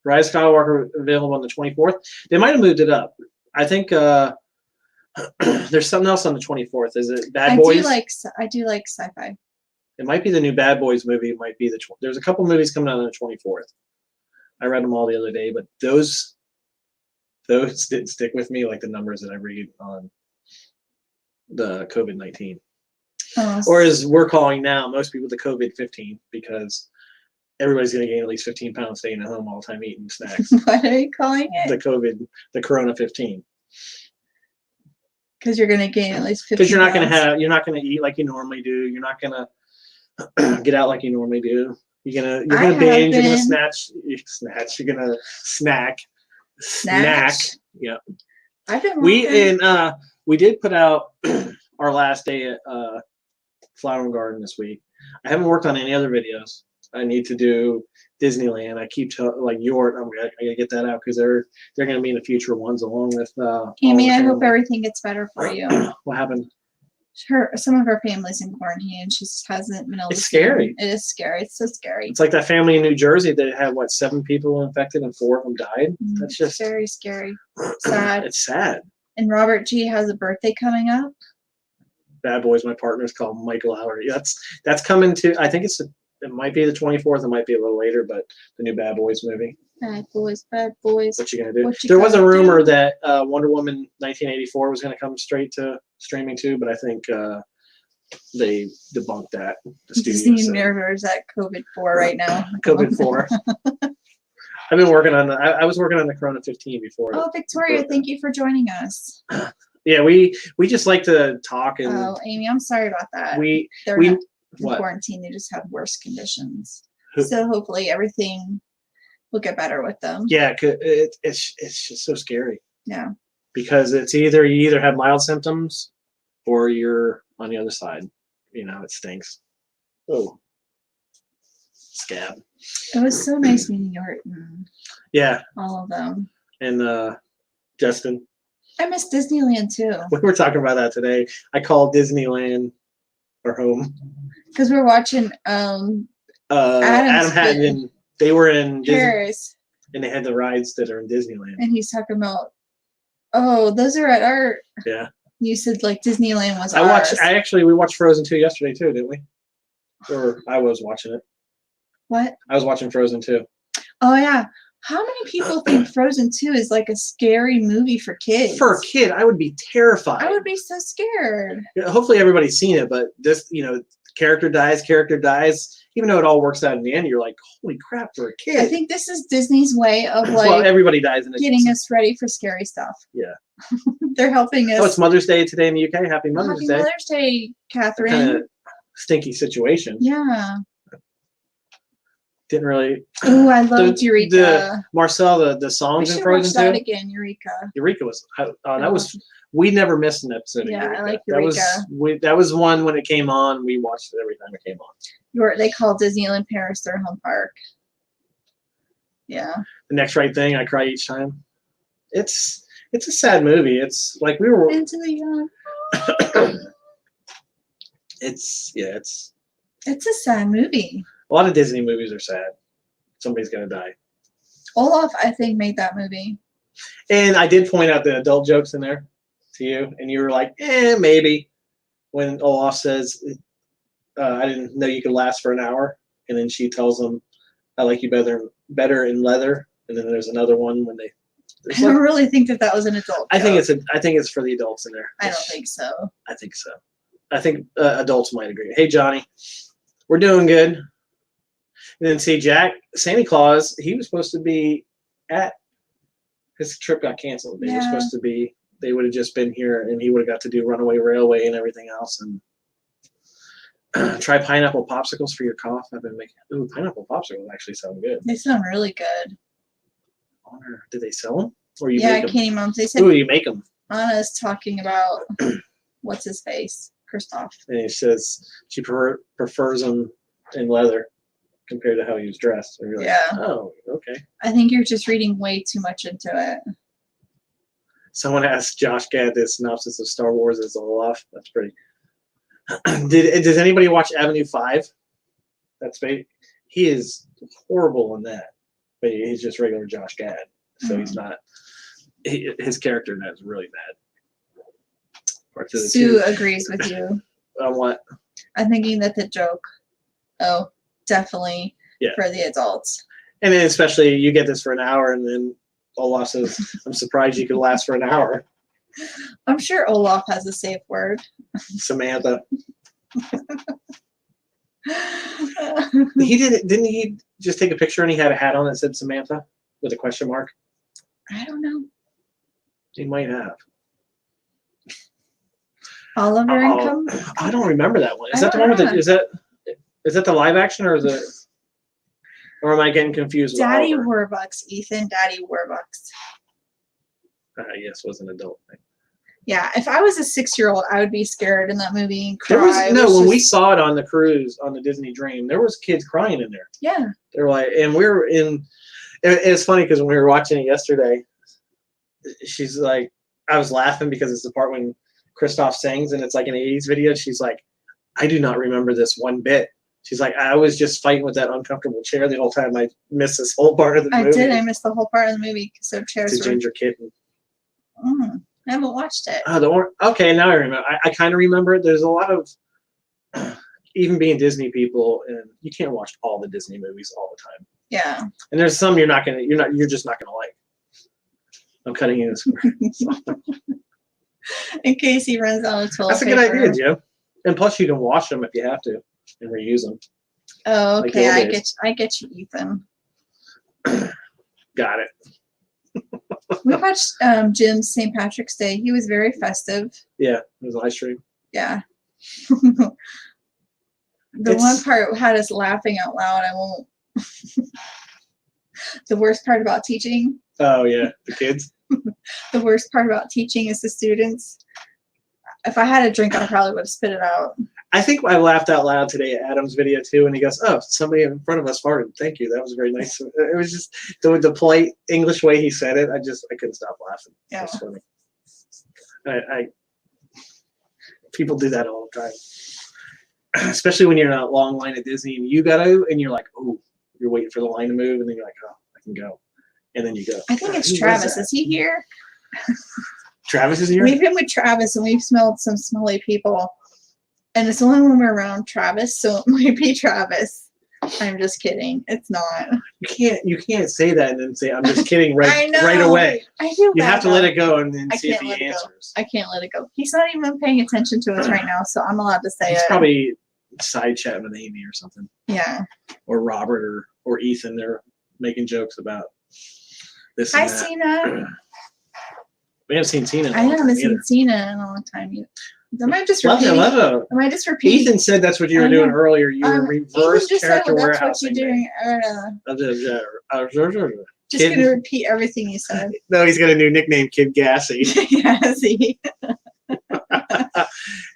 Rise of Skywalker available on the 24th. They might have moved it up. I think there's something else on the 24th. Is it Bad Boys?
I do like sci-fi.
It might be the new Bad Boys movie. It might be there's a couple movies coming out on the 24th. I read them all the other day, but those didn't stick with me like the numbers that I read on the COVID-19.
Oh,
Or as we're calling now, most people the COVID-15, because everybody's going to gain at least 15 pounds staying at home all the time eating snacks.
what are you calling it?
The Corona 15.
Because you're going to gain at least 15
Because you're not
pounds.
going to eat like you normally do. You're not going to get out like you normally do. You're gonna
I
binge. You're gonna
have
You're gonna snack.
Snatch?
Yeah.
I've been
We did put out our last day at Flower and Garden this week. I haven't worked on any other videos. I need to do Disneyland. I keep like York. I gotta get that out because they're gonna be in the future ones along with.
Amy, I hope everything gets better for you.
What happened?
Some of her family's in quarantine and she just hasn't been able to.
It's scary.
It is scary. It's so scary.
It's like that family in New Jersey that had 7 people infected and 4 of them died. That's just
very scary. Sad.
It's sad.
And Robert G has a birthday coming up.
Bad Boys, my partner's called Michael Lowry. That's coming to. I think it might be the 24th. It might be a little later, but the new Bad Boys movie.
Bad Boys, Bad Boys.
What you gonna do? There was a rumor that Wonder Woman 1984 was gonna come straight to streaming too, but I think they debunked that.
Disney mirrors at COVID-4 right now.
COVID-4. I've been working on. I was working on the Corona 15 before.
Oh, Victoria, thank you for joining us.
Yeah, we just like to talk and.
Oh, Amy, I'm sorry about that. They're not in quarantine. They just have worse conditions. So hopefully everything will get better with them.
Yeah, it's just so scary.
Yeah.
Because it's you either have mild symptoms or you're on the other side. It stinks. Oh. Scab.
It was so nice meeting Yorton.
Yeah.
All of them.
And Justin.
I miss Disneyland too.
We were talking about that today. I call Disneyland our home.
Because we're watching Adam
Hatton. They were in
Paris.
And they had the rides that are in Disneyland.
And he's talking about, those are at our.
Yeah.
You said like Disneyland was ours.
We watched Frozen 2 yesterday too, didn't we? Or I was watching it.
What?
I was watching Frozen 2.
Oh yeah. How many people think Frozen 2 is like a scary movie for kids?
For a kid, I would be terrified.
I would be so scared.
Hopefully everybody's seen it, but this, character dies. Even though it all works out in the end, you're like, holy crap, for a kid.
I think this is Disney's way of
everybody dies in
getting us ready for scary stuff.
Yeah.
They're helping us.
Oh, it's Mother's Day today in the UK. Happy Mother's Day.
Happy Mother's Day, Catherine.
Kind of stinky situation.
Yeah.
Didn't really.
Oh, I loved Eureka.
Marcel, the songs in Frozen 2.
Watch that again, Eureka.
Eureka was that was. We never missed an episode.
Yeah,
of Eureka.
I like Eureka.
That was one when it came on. We watched it every time it came on.
They call Disneyland Paris their home park. Yeah.
The Next Right Thing. I cry each time. It's a sad movie. It's like we were.
Into the young.
It's
a sad movie.
A lot of Disney movies are sad. Somebody's gonna die.
Olaf, I think, made that movie.
And I did point out the adult jokes in there to you, and you were like, maybe. When Olaf says, I didn't know you could last for an hour, and then she tells him, I like you better in leather. And then there's another one when they.
I don't really think that was an adult.
I think it's for the adults in there.
I don't think so.
I think so. I think adults might agree. Hey Johnny, we're doing good. And then see Jack, Santa Claus. He was supposed to be at. His trip got canceled. They were supposed to be. They would have just been here, and he would have got to do Runaway Railway and everything else. And try pineapple popsicles for your cough. I've been making. Ooh, pineapple popsicles actually sound good.
They sound really good.
I wonder, did they sell them? Or you
yeah,
make them?
Katie Moms. They said.
Ooh, you make them.
Anna's talking about what's his face, Kristoff.
And he says she prefers him in leather compared to how he was dressed. And you're like,
Yeah.
oh, okay.
I think you're just reading way too much into it.
Someone asked Josh Gad the synopsis of Star Wars as Olaf. That's pretty. Does anybody watch Avenue 5? That's he is horrible in that, but he's just regular Josh Gad, so he's not. His character in that is really bad.
Sue agrees with you.
On what?
I'm thinking that the joke. Oh, definitely for the adults.
And then especially you get this for an hour, and then Olaf says, "I'm surprised you could last for an hour."
I'm sure Olaf has a safe word.
Samantha. Didn't he just take a picture and he had a hat on that said Samantha with a question mark?
I don't know.
He might have.
Oliver and
I don't remember that one. Is that the one with the is that the live action or is it, or am I getting confused
Daddy
with Oliver?
Warbucks, Ethan, Daddy Warbucks.
Yes, was an adult thing.
Yeah, if I was a 6-year-old, I would be scared in that movie and cry.
When we saw it on the cruise on the Disney Dream, there was kids crying in there.
Yeah.
They were like, and we were in. It's funny because when we were watching it yesterday, she's like, I was laughing because it's the part when Kristoff sings and it's like an 80s video. She's like, I do not remember this one bit. She's like, I was just fighting with that uncomfortable chair the whole time. I missed this whole part of the movie.
I did. I missed the whole part of the movie because their chairs
were. Ginger Kitten.
I haven't watched it.
Okay, now I remember. I kind of remember it. There's a lot of, even being Disney people, and you can't watch all the Disney movies all the time.
Yeah.
And there's some you're just not gonna like. I'm cutting you this.
In case he runs out of toilet
paper. That's a good idea, Jim. And plus, you can wash them if you have to, and reuse them.
Oh, okay. I get you, Ethan.
Got it.
We watched Jim's St. Patrick's Day. He was very festive.
Yeah, it was a live stream.
Yeah. One part had us laughing out loud. I won't. The worst part about teaching.
Oh, yeah. The kids.
The worst part about teaching is the students. If I had a drink, I probably would have spit it out.
I think I laughed out loud today at Adam's video too, and he goes, "Oh, somebody in front of us farted. Thank you. That was very nice." It was just the polite English way he said it. I couldn't stop laughing.
Yeah.
It was funny. People do that all the time, especially when you're in a long line at Disney and you gotta, and you're like, "Oh," you're waiting for the line to move, and then you're like, "Oh, I can go," and then you go.
I think it's Travis. Is he here?
Travis is here.
We've been with Travis, and we've smelled some smelly people. And it's only when we're around Travis, so it might be Travis. I'm just kidding. It's not.
You can't say that and then say I'm just kidding right away.
I feel
you have to let it go and then see if he
answers. I can't let it go. He's not even paying attention to us right now, so I'm allowed to say
He's probably side chatting with Amy or something.
Yeah.
Or Robert or Ethan. They're making jokes about this.
Hi, Cena.
We haven't seen Tina.
I haven't seen Tina in a long time either. Am I just repeating? Am I just repeating?
Ethan said that's what you were doing earlier. You were reverse character warehousing.
That's what you're doing. Just going to repeat everything you said.
No, he's got a new nickname, Kid Gassy.
Gassy.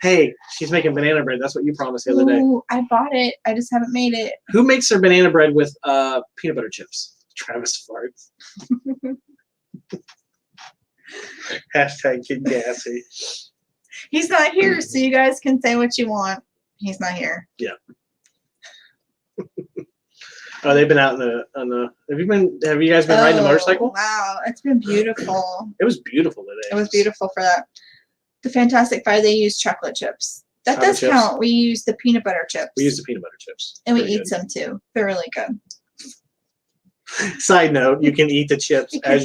Hey, she's making banana bread. That's what you promised the other day.
I bought it. I just haven't made it.
Who makes their banana bread with peanut butter chips? Travis farts. Hashtag Kid Gassy.
He's not here, so you guys can say what you want. He's not here.
Yeah. Oh, they've been out on the. Have you guys been riding a motorcycle?
Wow, it's been beautiful.
It was beautiful today.
It was beautiful for that. The Fantastic Five, they use chocolate chips. That does count. We use the peanut butter chips.
We use the peanut butter chips.
And we eat some too. They're really good.
Side note, you can eat the chips
You can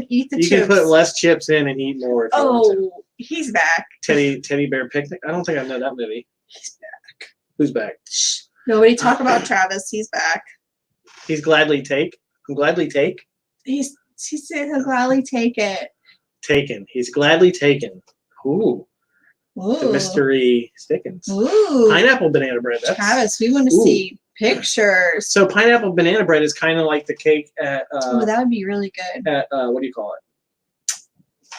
eat the chips.
You can put less chips in and eat more. If you want to.
He's back.
Teddy Bear Picnic. I don't think I know that movie.
He's back.
Who's back?
Shh. Nobody talk about Travis. He's back.
He's gladly take. I'm gladly take.
He said he'll gladly take it.
Taken. He's gladly taken. Ooh. The mystery stickens.
Ooh.
Pineapple banana bread.
Travis, we want to see pictures.
So pineapple banana bread is kind of like the cake at.
That would be really good.
At what do you call it?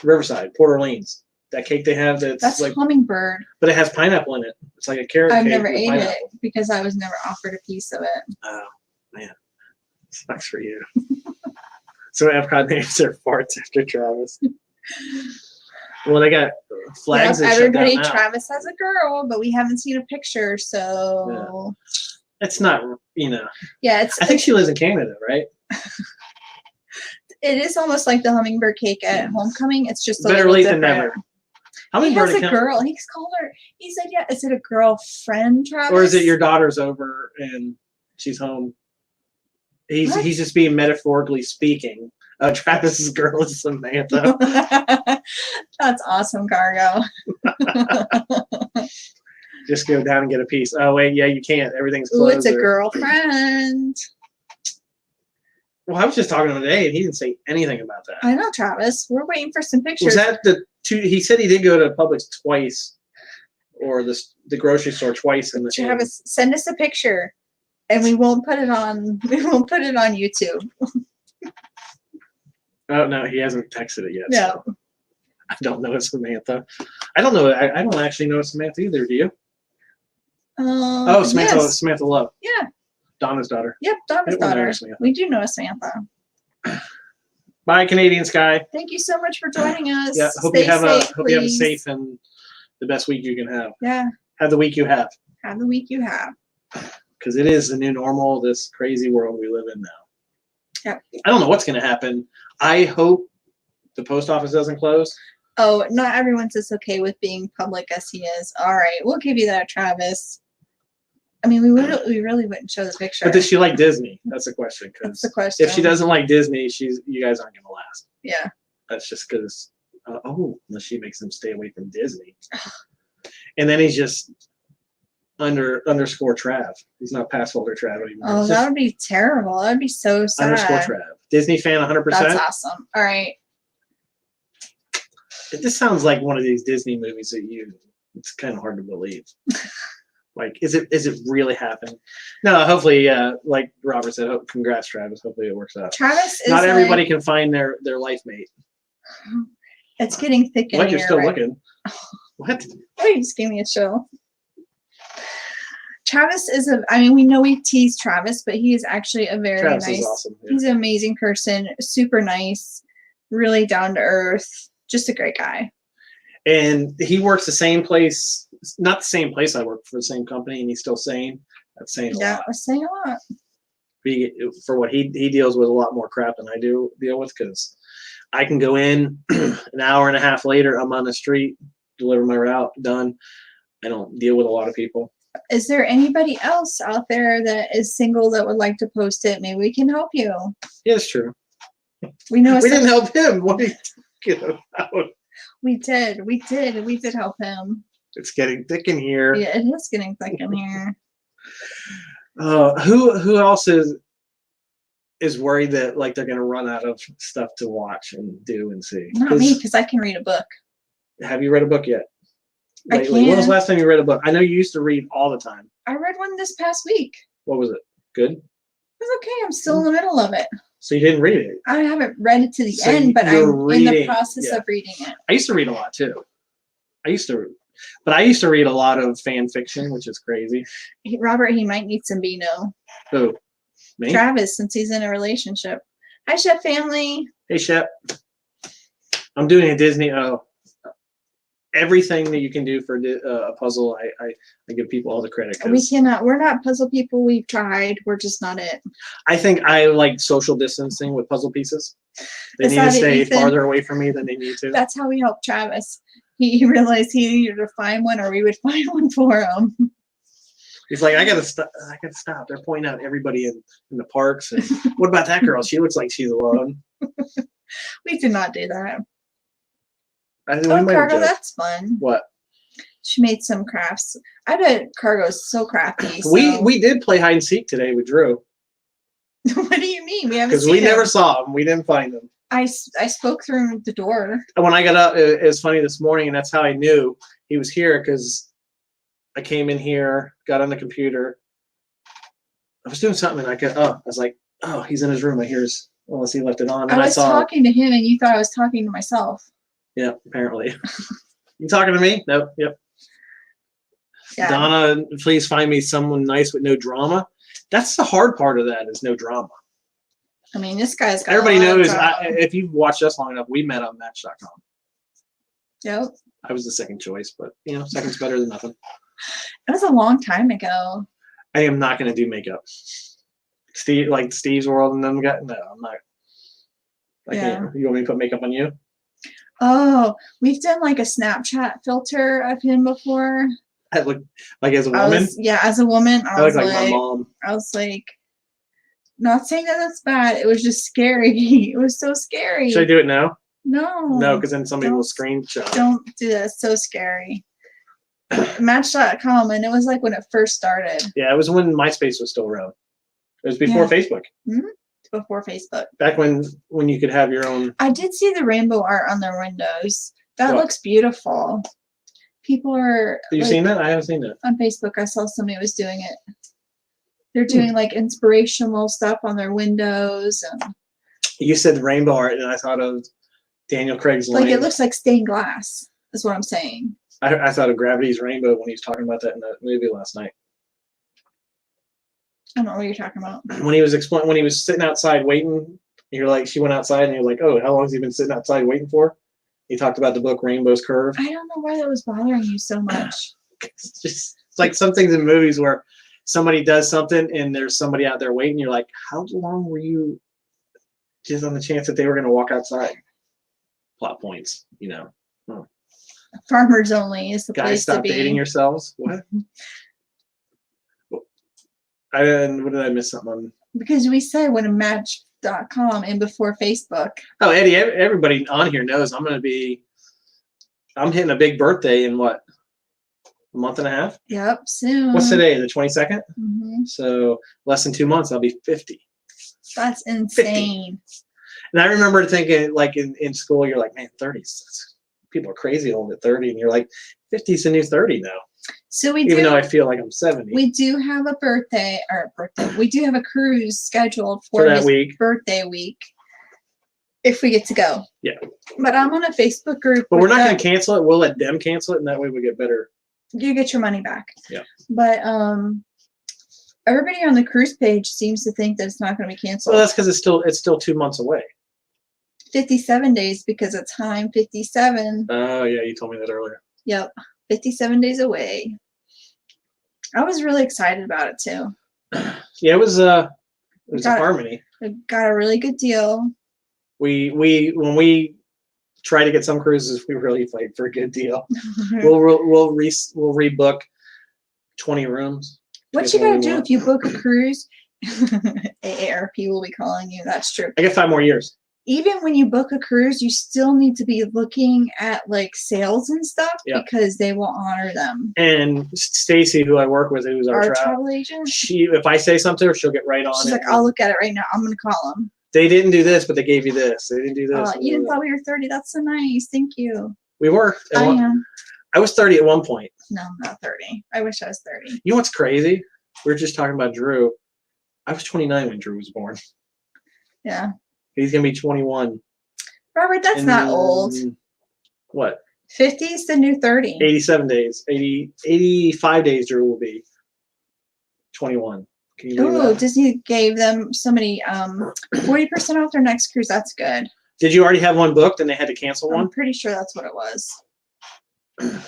Riverside, Port Orleans. That cake they have
That's
like
hummingbird.
but it has pineapple in it. It's like a carrot
I've
cake
never
with
ate
pineapple.
it because I was never offered a piece of it.
Oh man, sucks for you. So Epcot names their farts after Travis. Well, they got flags.
Yep,
that shut
everybody.
down now.
Travis has a girl, but we haven't seen a picture, so
It's not,
yeah. It's
I think she lives in Canada, right?
it is almost like the hummingbird cake at homecoming. It's just a
Better
little
late
different.
than never.
He
Hummingbird
has a girl. He's called her. He said, "Yeah, is it a girlfriend, Travis?
Or is it your daughter's over and she's home?" He's just being metaphorically speaking. Travis's girl is Samantha.
That's awesome, Cargo.
Just go down and get a piece. Oh wait, yeah, you can't. Everything's
Ooh,
closed.
it's a girlfriend.
Well, I was just talking to him today, and he didn't say anything about that.
I know, Travis. We're waiting for some pictures.
Was that the two? He said he did go to Publix twice, or the grocery store twice in the.
Travis, send us a picture, and we won't put it on. We won't put it on YouTube.
Oh no, he hasn't texted it yet.
No,
so I don't know Samantha. I don't know. I don't actually know Samantha either. Do you? Oh, Samantha.
Yes.
Samantha Love.
Yeah.
Donna's daughter.
Yep, Donna's daughter. We do know a Samantha.
Bye, Canadian Sky.
Thank you so much for joining us.
Yeah, hope you have a safe and the best week you can have.
Yeah.
Have the week you have.
Have the week you have.
Because it is the new normal, this crazy world we live in now.
Yep.
I don't know what's going to happen. I hope the post office doesn't close.
Oh, not everyone's as okay with being public as he is. All right, we'll give you that, Travis. I mean, we really wouldn't show the picture.
But does she like Disney? That's the question.
That's the question.
If she doesn't like Disney, you guys aren't going to last.
Yeah.
That's just because. Unless she makes him stay away from Disney. And then he's just underscore Trav. He's not passholder Trav anymore.
Oh, that would be terrible. That would be so sad.
Underscore Trav. Disney fan 100%.
That's awesome. All right.
It just sounds like one of these Disney movies it's kind of hard to believe. Like, is it really happening? No, hopefully, like Robert said, congrats, Travis. Hopefully it works out.
Travis is
not everybody can find their life mate.
It's getting thick in
What,
here.
you're still
right?
looking? What?
Oh, you just gave me a chill. Travis is we know we tease Travis, but he is actually a very
Travis
nice.
is awesome. Yeah.
He's an amazing person, super nice, really down to earth, just a great guy.
And he works the same place, not the same place I work for, the same company, and he's still sane. That's saying a lot.
Yeah, I was saying a lot.
For what he deals with a lot more crap than I deal with, because I can go in an hour and a half later, I'm on the street, deliver my route, done. I don't deal with a lot of people.
Is there anybody else out there that is single that would like to post it? Maybe we can help you.
Yeah, it's true.
We know
we didn't help him. What are you talking about?
We did help him.
It's getting thick in here.
Yeah, it is getting thick in here.
Who else is worried that like they're gonna run out of stuff to watch and do and see?
Not me, because I can read a book.
Have you read a book yet?
I
Lately?
can.
When was the last time you read a book? I know you used to read all the time.
I read one this past week.
What was it? Good?
It was okay. I'm still in the middle of it.
So you didn't read it?
I haven't read it to the
So
end, but I'm
reading,
in the process of reading it.
I used to read a lot too. I used to read a lot of fan fiction, which is crazy.
Robert, he might need some Beano.
Who? Me?
Travis, since he's in a relationship. Hi, Chef family.
Hey, Shep. I'm doing a Disney. Everything that you can do for a puzzle, I give people all the credit.
We cannot. We're not puzzle people. We've tried. We're just not it.
I think I like social distancing with puzzle pieces. They need to stay farther away from me than they need to.
That's how we help Travis. He realized he needed to find one, or we would find one for him.
He's like, I gotta stop. They're pointing out everybody in the parks. And what about that girl? She looks like she's alone.
We did not do that.
Cargo,
that's fun.
What?
She made some crafts. I bet Cargo's so crafty. So.
We did play hide and seek today with Drew.
What do you mean? We haven't
because we never saw him. We didn't find him.
I spoke through the door.
And when I got up, it was funny this morning, and that's how I knew he was here, because I came in here, got on the computer. I was doing something, and I was like, oh, he's in his room. I hear his, unless he left it on. And
I was talking to him, and you thought I was talking to myself.
Yeah, apparently. You talking to me? Nope. Yep.
Yeah.
Donna, please find me someone nice with no drama. That's the hard part of that is no drama.
I mean, this guy's got
Everybody
a lot of
knows,
drama.
if you've watched us long enough, we met on Match.com.
Yep.
I was the second choice, but, second's better than nothing.
It was a long time ago.
I am not going to do makeup. Steve, like Steve's World and them got, no, I'm not. I can't. You want me to put makeup on you?
Oh, we've done like a Snapchat filter of him before.
I look like as a woman?
As a woman.
I look like my mom.
I was like, not saying that that's bad. It was just scary. It was so scary.
Should I do it now?
No.
No, because then somebody will screenshot.
Don't do that. It's so scary. Match.com, and it was like when it first started.
Yeah, it was when MySpace was still around. It was before Facebook.
Mm-hmm. Before Facebook.
Back when you could have your own.
I did see the rainbow art on their windows. That looks beautiful. People are.
Have you seen that? I haven't seen that.
On Facebook, I saw somebody was doing it. They're doing like inspirational stuff on their windows. And
you said the rainbow art, and I thought of Daniel Craig's line.
Like it looks like stained glass, is what I'm saying.
I thought of Gravity's Rainbow when he was talking about that in that movie last night.
I don't know what you're talking about.
When he was sitting outside waiting, you're like, she went outside, and you're like, oh, how long has he been sitting outside waiting for? He talked about the book Rainbow's Curve.
I don't know why that was bothering you so much.
It's like some things in movies where somebody does something and there's somebody out there waiting. You're like, how long were you just on the chance that they were going to walk outside? Plot points,
Farmers only is the
Guys,
place to be.
stop dating yourselves. What? What did I miss something on?
Because we said when a Match.com and before Facebook.
Oh, Eddie, everybody on here knows I'm hitting a big birthday in what? A month and a half?
Yep, soon.
What's today? The 22nd?
Mm-hmm.
So less than 2 months, I'll be 50.
That's insane.
50. And I remember thinking, like in school, you're like, man, 30s. People are crazy old at 30, and you're like, 50's the new 30 now.
So
even though I feel like I'm 70.
We do have a we do have a cruise scheduled for
that
his
week.
Birthday week. If we get to go.
Yeah.
But I'm on a Facebook group.
But we're not going to cancel it. We'll let them cancel it, and that way we get better.
You get your money back.
Yeah.
But everybody on the cruise page seems to think that it's not going to be canceled.
Well, that's because it's still 2 months away.
57 days because of time 57.
Oh, yeah, you told me that earlier.
Yep. 57 days away. I was really excited about it too.
Yeah, it was a Harmony.
We got a really good deal.
When we try to get some cruises, we really fight for a good deal. we'll rebook 20 rooms.
What you gotta do if you book a cruise? AARP will be calling you. That's true.
I get 5 more years.
Even when you book a cruise, you still need to be looking at like sales and stuff because they will honor them.
And Stacy, who I work with, who's our
travel agent,
if I say something to her, she'll get right on it.
She's like, I'll look at it right now. I'm gonna call them.
They didn't do this, but they gave you this. They didn't do this.
You didn't tell me you're 30. That's so nice. Thank you.
We were.
I am.
I was 30 at one point.
No, I'm not 30. I wish I was 30.
You know what's crazy? We were just talking about Drew. I was 29 when Drew was born.
Yeah.
He's going to be 21.
Robert, that's not old.
What?
50 is the new 30.
87 days. 85 days Drew will be 21. Can you believe that?
Disney gave them so many 40% off their next cruise. That's good.
Did you already have one booked and they had to cancel one?
I'm pretty sure that's what it was.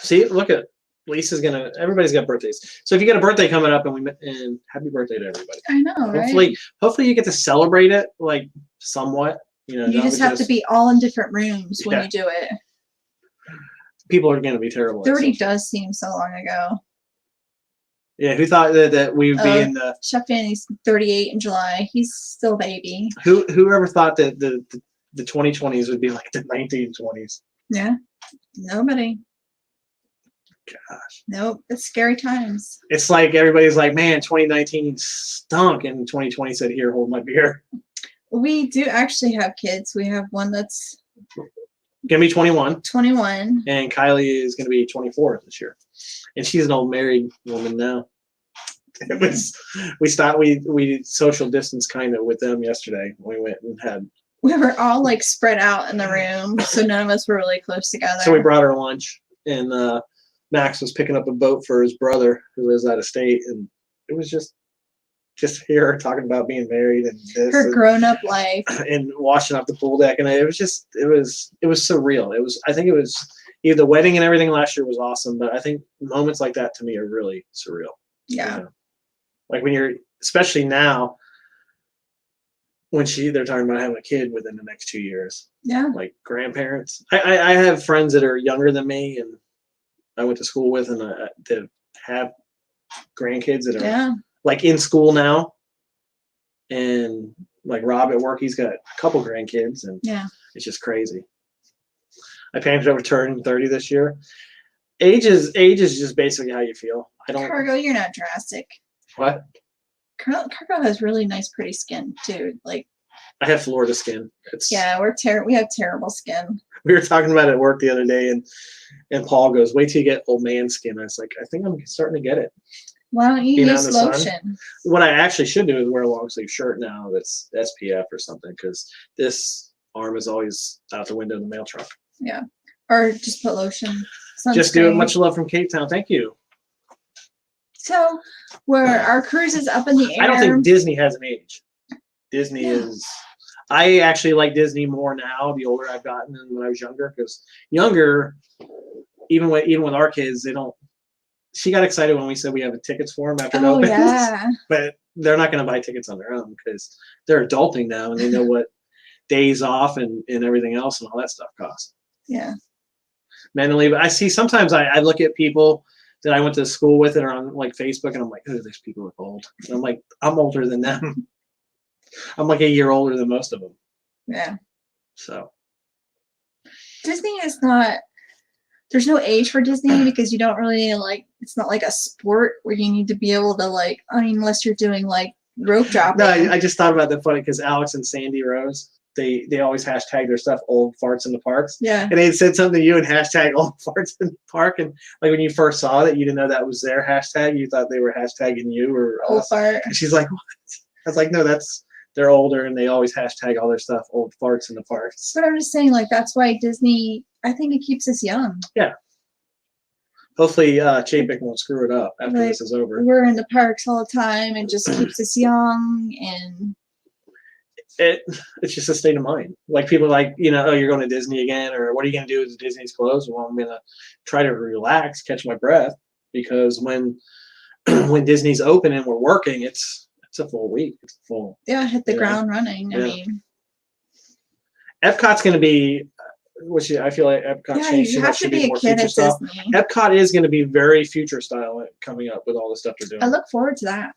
See, look at Lisa's everybody's got birthdays. So if you got a birthday coming up and happy birthday to everybody.
I know,
Hopefully you get to celebrate it like somewhat. You
just have to be all in different rooms when you do it.
People are going to be terrible.
30 does seem so long ago.
Yeah, who thought that we would be in the...
Chef Danny's 38 in July. He's still a baby.
Whoever thought that the 2020s would be like the 1920s?
Yeah, nobody.
Gosh.
Nope, it's scary times.
It's like everybody's like, man, 2019 stunk, and 2020 said, here, hold my beer.
We do actually have kids. We have one that's
gonna be 21.
21.
And Kylie is gonna be 24 this year. And she's an old married woman now. We social distance kind of with them yesterday. We went and had.
We were all like spread out in the room, so none of us were really close together.
So we brought her lunch. and Max was picking up a boat for his brother who lives out of state, and it was just hear her talking about being married and this
Her grown-up life.
and washing off the pool deck, and it was surreal. I think it was the wedding and everything last year was awesome, but I think moments like that to me are really surreal.
Yeah.
You know? Like when you're, especially now, when they're talking about having a kid within the next 2 years.
Yeah.
Like grandparents. I have friends that are younger than me and I went to school with, and that have grandkids that are like in school now. And like Rob at work, he's got a couple grandkids, and it's just crazy. My parents are turning 30 this year. Age is just basically how you feel.
Cargo, you're not drastic.
What?
Cargo has really nice, pretty skin too. Like
I have Florida skin.
we have terrible skin.
We were talking about it at work the other day, and Paul goes, "Wait till you get old man skin." I was like, "I think I'm starting to get it."
Why don't you use lotion?
What I actually should do is wear a long sleeve shirt now that's SPF or something, because this arm is always out the window in the mail truck.
Yeah, or just put lotion. Sunscreen.
Just do it. Much love from Cape Town. Thank you.
So, where our cruise is up in the air.
I don't think Disney has an age. Disney is. I actually like Disney more now, the older I've gotten, than when I was younger. Because younger, even with our kids, they don't. She got excited when we said we have the tickets for them after it opens.
Yeah.
But they're not going to buy tickets on their own because they're adulting now and they know what days off and everything else and all that stuff costs.
Yeah.
Mentally, but I see sometimes I look at people that I went to school with that are on like Facebook, and I'm like, oh, these people look old. And I'm like, I'm older than them. I'm like a year older than most of them.
Yeah.
So
Disney is not. There's no age for Disney because you don't really like. It's not like a sport where you need to be able to like. I mean, unless you're doing like rope dropping.
No, I just thought about that funny because Alex and Sandy Rose, they always hashtag their stuff old farts in the parks.
Yeah.
And they had said something to you and hashtag old farts in the park. And like when you first saw that, you didn't know that was their hashtag. You thought they were hashtagging you or
old fart.
And she's like, what? I was like, no, they're older and they always hashtag all their stuff old farts in the parks.
But I'm just saying, like, that's why Disney, I think it keeps us young.
Yeah. Hopefully Chapek won't screw it up after this is over.
We're in the parks all the time and just keeps us young, and
it's just a state of mind. Like people are like, oh, you're going to Disney again, or what are you going to do if Disney's closed? Well, I'm going to try to relax, catch my breath, because when Disney's open and we're working, it's a full week. It's full.
Yeah, hit the ground running.
Yeah.
I mean,
Epcot's going to be. I feel like Epcot changed.
You have to be a kid at Disney.
Epcot is going to be very future style coming up with all the stuff they're doing.
I look forward to that.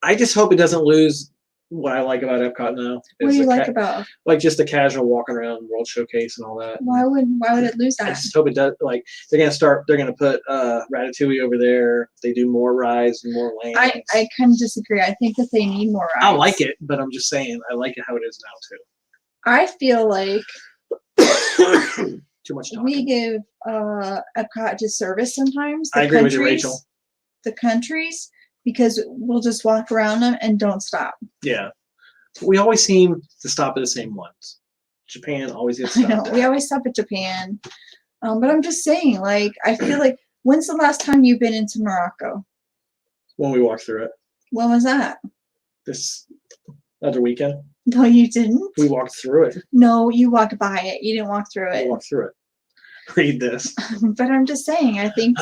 I just hope it doesn't lose what I like about Epcot now.
What do you like about?
Like just the casual walking around World Showcase and all that.
Why would it lose that?
I just hope it does. Like they're gonna put Ratatouille over there. They do more rides and more lanes.
I kind of disagree. I think that they need more rides.
I like it, but I'm just saying I like it how it is now too.
I feel like
too much talking.
We give Epcot disservice sometimes.
I agree with you, Rachel.
The countries, because we'll just walk around them and don't stop.
Yeah. We always seem to stop at the same ones. Japan always gets stopped.
I know. We always stop at Japan. But I'm just saying, like, I feel like, when's the last time you've been into Morocco?
When we walked through it.
When was that?
This other weekend.
No, you didn't.
We walked through it.
No, you walked by it. You didn't walk through it.
We walked through it. Read this.
But I'm just saying, I think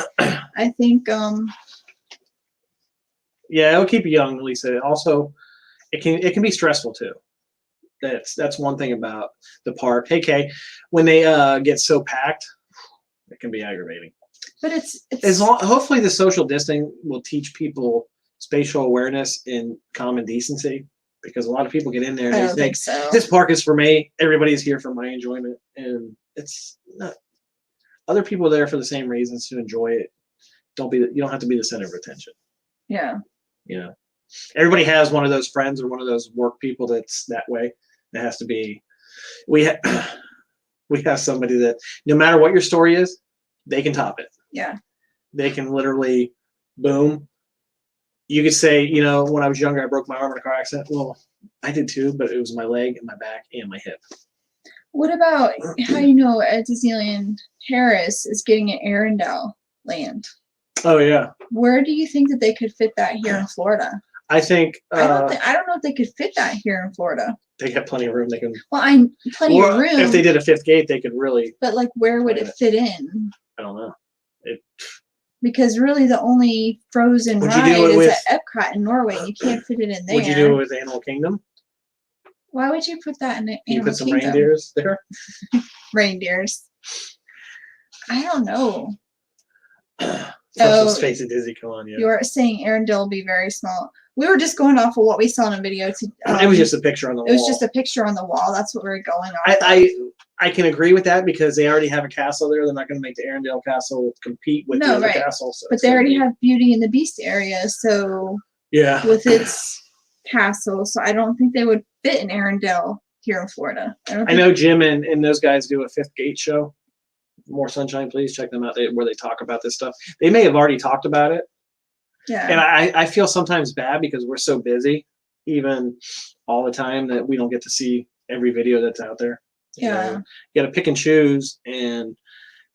yeah, it'll keep you young, Lisa. Also, it can be stressful too. That's one thing about the park. Hey Kay, when they get so packed, it can be aggravating.
But it's
hopefully the social distancing will teach people spatial awareness and common decency, because a lot of people get in there and they think this park is for me. Everybody's here for my enjoyment, and it's not. Other people are there for the same reasons to enjoy it. You don't have to be the center of attention.
Yeah.
Everybody has one of those friends or one of those work people that's that way. It has to be. We have somebody that no matter what your story is, they can top it.
Yeah. They
can literally, boom. You could say, when I was younger, I broke my arm in a car accident. Well, I did too, but it was my leg and my back and my hip.
What about how you know at Disneyland Paris is getting an Arendelle land?
Oh yeah.
Where do you think that they could fit that here in Florida?
I think
I don't know if they could fit that here in Florida.
they have plenty of room. They can.
Well, I'm plenty of room.
If they did a fifth gate, they could really.
But like, where would it fit in?
I don't know.
Because really, the only frozen ride is at Epcot in Norway. You can't fit it in there.
Would you do it with Animal Kingdom?
Why would you put that in Animal Kingdom?
You put some reindeers there.
Reindeers. I don't know.
Special Space at Disney, come on, yeah.
You're saying Arendelle will be very small. We were just going off of what we saw in a video.
It was just a picture on the wall.
It was just a picture on the wall. That's what we were going on.
I can agree with that because they already have a castle there. They're not going to make the Arendelle castle compete with the other castle. So
but they already have Beauty and the Beast area, so
yeah,
with its castle. So I don't think they would fit in Arendelle here in Florida.
I know Jim and those guys do a Fifth Gate show. More Sunshine, please check them out. Where they talk about this stuff. They may have already talked about it.
Yeah.
And I feel sometimes bad because we're so busy, even all the time, that we don't get to see every video that's out there.
Yeah.
You got to pick and choose, and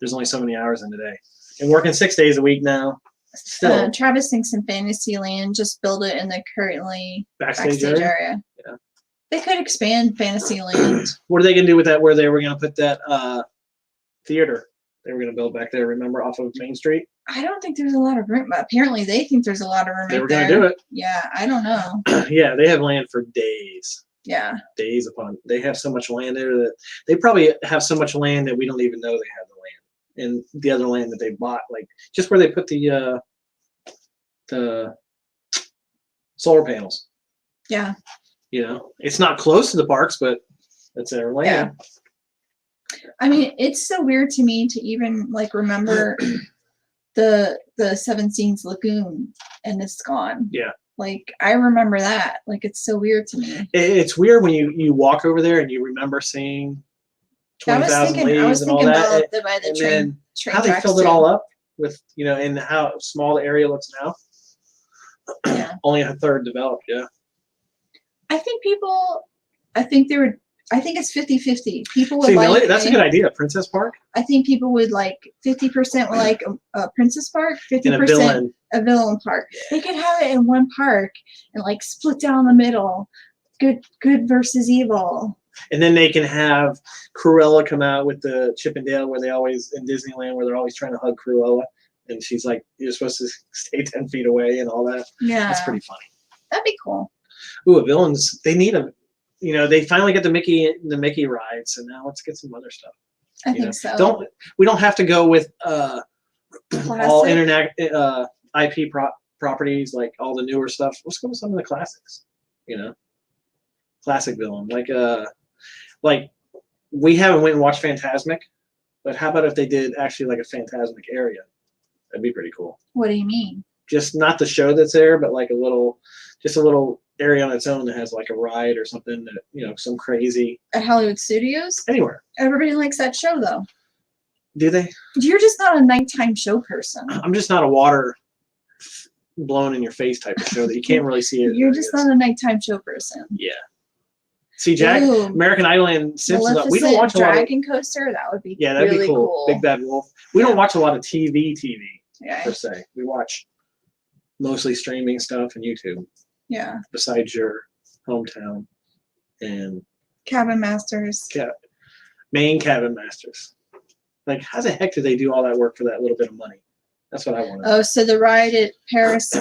there's only so many hours in the day. And working 6 days a week now. Still.
Travis thinks in Fantasyland, just build it in the currently
backstage area. Yeah.
They could expand Fantasyland.
What are they going to do with that? Where they were going to put that theater they were going to build back there, remember, off of Main Street?
I don't think there's a lot of room, but apparently they think there's a lot of room.
They were going to do it.
Yeah, I don't know.
Yeah, they have land for days.
Yeah.
Days upon. They have so much land there that they probably have so much land that we don't even know they have the land. And the other land that they bought, like just where they put the solar panels.
Yeah.
You know, it's not close to the parks, but it's their land.
Yeah. I mean, it's so weird to me to even like remember the Seven Seas Lagoon and it's gone.
Yeah.
Like I remember that. Like it's so weird to me.
It's weird when you walk over there and you remember seeing 20,000 leaves and all that.
By the
and
train,
then how they filled it all up with, you know, and how small the area looks now.
Yeah.
Only a third developed. Yeah.
I think it's 50-50. People would like
that's a good idea. Princess Park.
I think people would like 50% would like a Princess Park, 50% a Villain Park. They could have it in one park and like split down the middle. Good versus evil.
And then they can have Cruella come out with the Chip and Dale where they always in Disneyland where they're always trying to hug Cruella and she's like, you're supposed to stay 10 feet away and all that.
Yeah.
That's pretty funny.
That'd be cool.
Ooh, villains, they need them. You know, they finally get the Mickey ride, so now let's get some other stuff.
I think so.
We don't have to go with all internet IP properties like all the newer stuff. Let's go with some of the classics. You know, classic villain like we haven't went and watched Fantasmic, but how about if they did actually like a Fantasmic area? That'd be pretty cool.
What do you mean?
Just not the show that's there, but like a little area on its own that has like a ride or something that, you know, some crazy.
At Hollywood Studios?
Anywhere.
Everybody likes that show though.
Do they?
You're just not a nighttime show person.
I'm just not a water blown in your face type of show that you can't really see it.
You're just not a nighttime show person.
Yeah. See, Jack, American Idol and Simpsons. We don't watch a lot of
Dragon Coaster. That would be
that'd
really
be cool. Big Bad Wolf. We don't watch a lot of TV per se. We watch mostly streaming stuff and YouTube.
Yeah.
Besides your hometown and
Cabin Masters.
Main Cabin Masters. Like, how the heck do they do all that work for that little bit of money? That's what I want to know.
Oh, so the ride at Paris,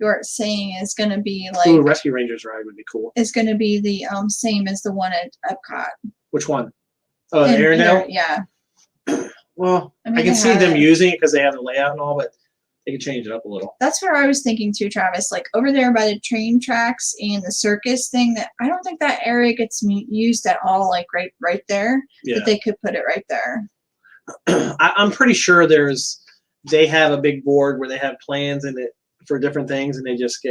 you're saying is going to be like.
Ooh, Rescue Rangers ride would be cool.
It's going to be the same as the one at Epcot.
Which one? Oh, the Arendelle?
Yeah.
Well, I can see them using it because they have the layout and all, but they can change it up a little. That's
what I was thinking too, Travis. Like over there by the train tracks and the circus thing, that I don't think that area gets used at all. Like right there, that they could put it right there.
I'm pretty sure they have a big board where they have plans in it for different things, and they just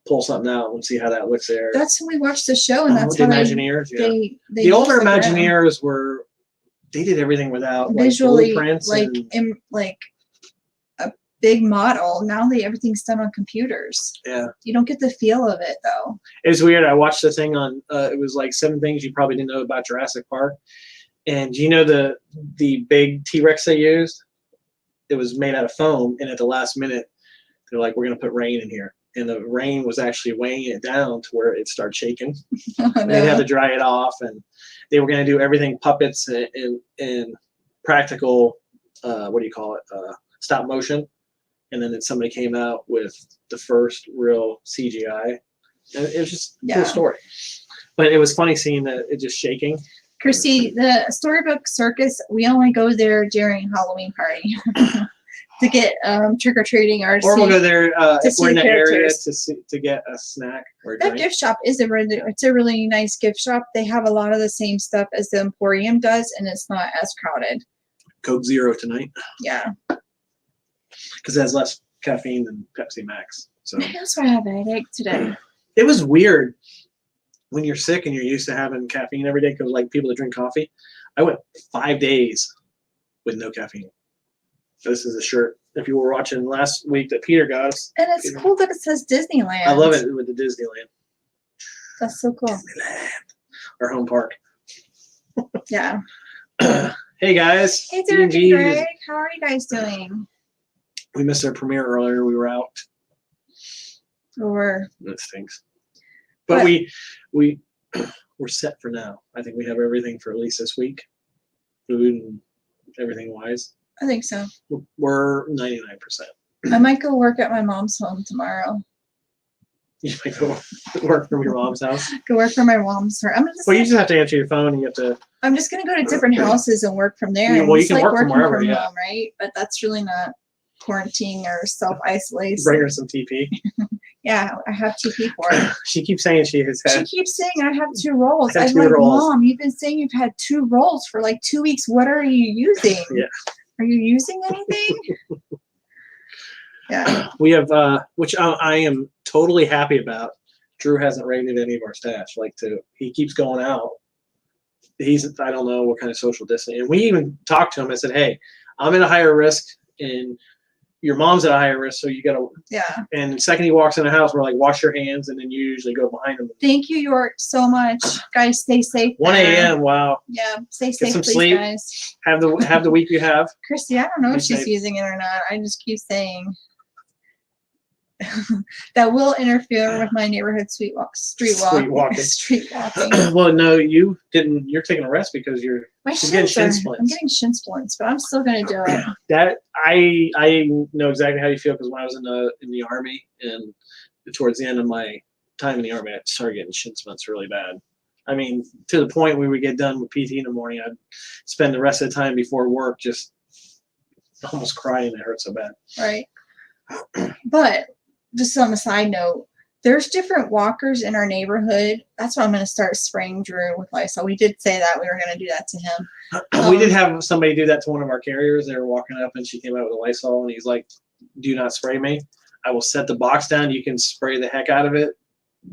pull something out and see how that looks there.
That's when we watched the show, and that's
the Imagineers. The older Imagineers they did everything without
visually,
blueprints,
big model. Now everything's done on computers.
Yeah.
You don't get the feel of it though.
It was weird. I watched the thing on, it was like 7 things you probably didn't know about Jurassic Park. And you know the big T-Rex they used? It was made out of foam, and at the last minute, they're like, we're going to put rain in here. And the rain was actually weighing it down to where it started shaking.
Oh, no.
They had to dry it off, and they were going to do everything puppets and practical, what do you call it, stop motion. And then somebody came out with the first real CGI. And it was just a cool story. But it was funny seeing it just shaking.
Christy, the Storybook Circus, we only go there during Halloween party to get trick-or-treating or
we'll go there if we're in the area
characters.
to get a snack or a
That
drink.
gift shop is a really nice gift shop. They have a lot of the same stuff as the Emporium does, and it's not as crowded.
Coke Zero tonight.
Yeah.
Because it has less caffeine than Pepsi Max. So
That's why I have a headache today.
it was weird when you're sick and you're used to having caffeine every day, because like people that drink coffee. I went 5 days with no caffeine. This is a shirt. If you were watching last week that Peter got us.
And it's cool that it says Disneyland.
I love it with the Disneyland.
That's so cool.
Disneyland. Our home park.
Yeah.
Hey guys.
Hey, Derek and
D&G
Greg. How are you guys doing?
We missed our premiere earlier. We were out.
Or
That stinks. But we're set for now. I think we have everything for at least this week. Food and everything wise.
I think so.
We're 99%.
I might go work at my mom's home tomorrow.
You might go work from your mom's house.
Go work for my mom's.
Well, you just have to answer your phone and you have to.
I'm just gonna go to different houses and work from there.
Yeah, well, you
It's
can work from
working
wherever, yeah.
home, right? But that's really not quarantine or self-isolation.
Bring her some TP.
Yeah, I have TP for it.
She keeps saying she has
She
had.
keeps saying I have 2 rolls.
I have
I'm
2
like,
rolls.
Mom, you've been saying you've had 2 rolls for like 2 weeks. What are you using?
Yeah.
Are you using anything? Yeah.
We have, which I am totally happy about. Drew hasn't raided any of our stash. He keeps going out. I don't know what kind of social distancing. And we even talked to him and said, hey, I'm at a higher risk and your mom's at a higher risk. So you got to,
Yeah.
and the second he walks in the house, we're like, wash your hands. And then you usually go behind him.
Thank you, York, so much. Guys, stay safe.
1
there.
a.m. Wow.
Yeah, stay safe,
some
please,
sleep.
guys.
Have the week you have.
Christy, I don't know
Be
if she's
safe.
using it or not. I just keep saying that will interfere with my neighborhood street walking. Street walking.
Well, no, you didn't. You're taking a rest because
My
she's getting shin
I'm
splints.
getting shin splints, but I'm still gonna do it.
That I know exactly how you feel, because when I was in the army and towards the end of my time in the army, I started getting shin splints really bad. I mean, to the point where we get done with PT in the morning, I'd spend the rest of the time before work just almost crying. It hurt so bad.
Right. But just on a side note, there's different walkers in our neighborhood. That's why I'm going to start spraying Drew with Lysol. We did say that we were going to do that to him.
We did have somebody do that to one of our carriers. They were walking up and she came out with a Lysol and he's like, do not spray me. I will set the box down. You can spray the heck out of it,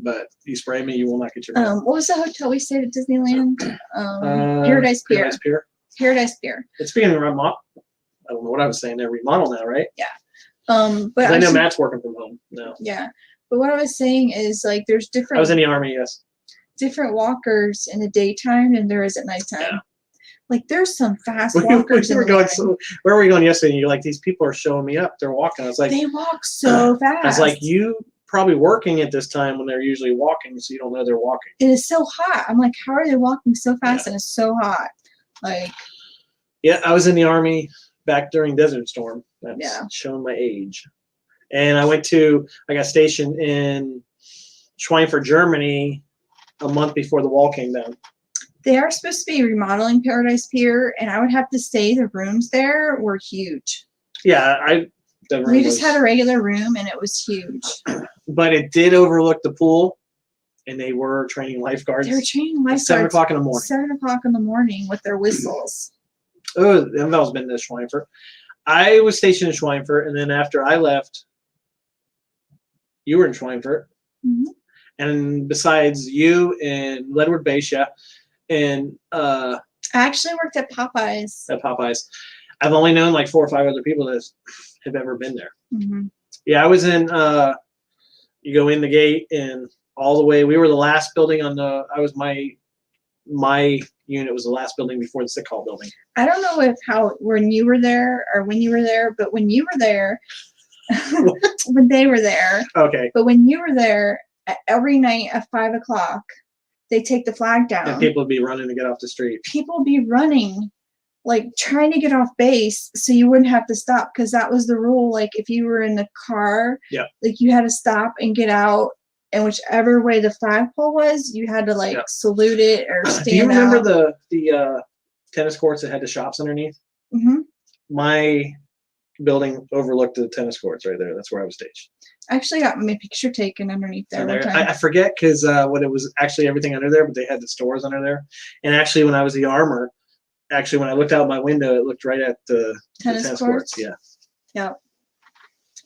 but you spray me, you will not get your
What was the hotel we stayed at Disneyland? Paradise Pier. Paradise Pier.
It's being remodeled. I don't know what I was saying there. Remodel now, right?
Yeah. But
I know Matt's working from home now.
Yeah. But what I was saying is, like, there's different.
I was in the army, yes.
Different walkers in the daytime than there is at nighttime. Yeah. Like, there's some fast
We
walkers.
were going. Where were we going yesterday? And you're like, these people are showing me up. They're walking. I was like,
they walk so fast.
I was like, you probably working at this time when they're usually walking, so you don't know they're walking.
It is so hot. I'm like, how are they walking so fast? And it's so hot. Like.
Yeah, I was in the army back during Desert Storm. That's showing my age. And I got stationed in Schweinfurt, Germany a month before the wall came down.
They are supposed to be remodeling Paradise Pier, and I would have to say the rooms there were huge.
Yeah,
we just had a regular room, and it was huge.
But it did overlook the pool, and they were training lifeguards.
They were training lifeguards.
7 o'clock in the morning.
7 o'clock in the morning with their whistles.
Oh, I've been to Schweinfurt. I was stationed in Schweinfurt, and then after I left, you were in Schweinfurt.
Mm-hmm.
And besides you and Leadwood Base, and
I actually worked at Popeyes.
I've only known like 4 or 5 other people that have ever been there.
Mm-hmm.
Yeah, I was in. You go in the gate and all the way. We were the last building on the. I was my unit was the last building before the sick hall building.
I don't know when you were there or when you were there, but when you were there, when they were there.
Okay.
But when you were there, every night at 5 o'clock, they take the flag down.
And people would be running to get off the street.
People would be running, like trying to get off base so you wouldn't have to stop, because that was the rule. Like if you were in the car, like you had to stop and get out, and whichever way the flagpole was, you had to like salute it or stand.
Do you remember the tennis courts that had the shops underneath?
Mm-hmm.
My building overlooked the tennis courts right there. That's where I was staged.
I actually got my picture taken underneath there. One time.
I forget because when it was actually everything under there, but they had the stores under there. And actually, when I was the armor, when I looked out my window, it looked right at the tennis courts. Yeah.
Yeah.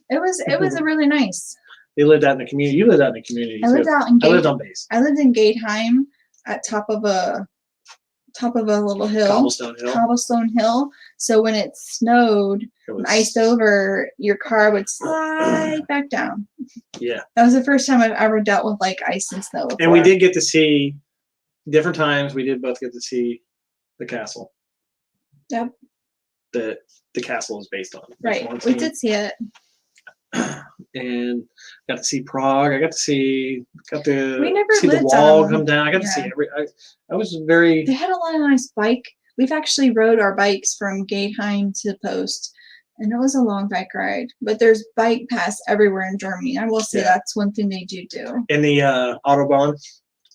It was a really nice.
They lived out in the community. You lived out in the community.
I lived out in.
I lived on base.
I lived in Gateheim at top of a little hill. Cobblestone hill. So when it snowed, iced over, your car would slide back down.
Yeah.
That was the first time I've ever dealt with like ice and snow before.
And we did get to see different times. We did both get to see the castle.
Yep.
That the castle is based on.
Right. We did see it.
And got to see Prague. I got to see
see
the wall come down. I got to see I was very.
They had a lot of nice bike. We've actually rode our bikes from Gateheim to the Post, and it was a long bike ride. But there's bike paths everywhere in Germany. I will say that's one thing they do.
In the Autobahn.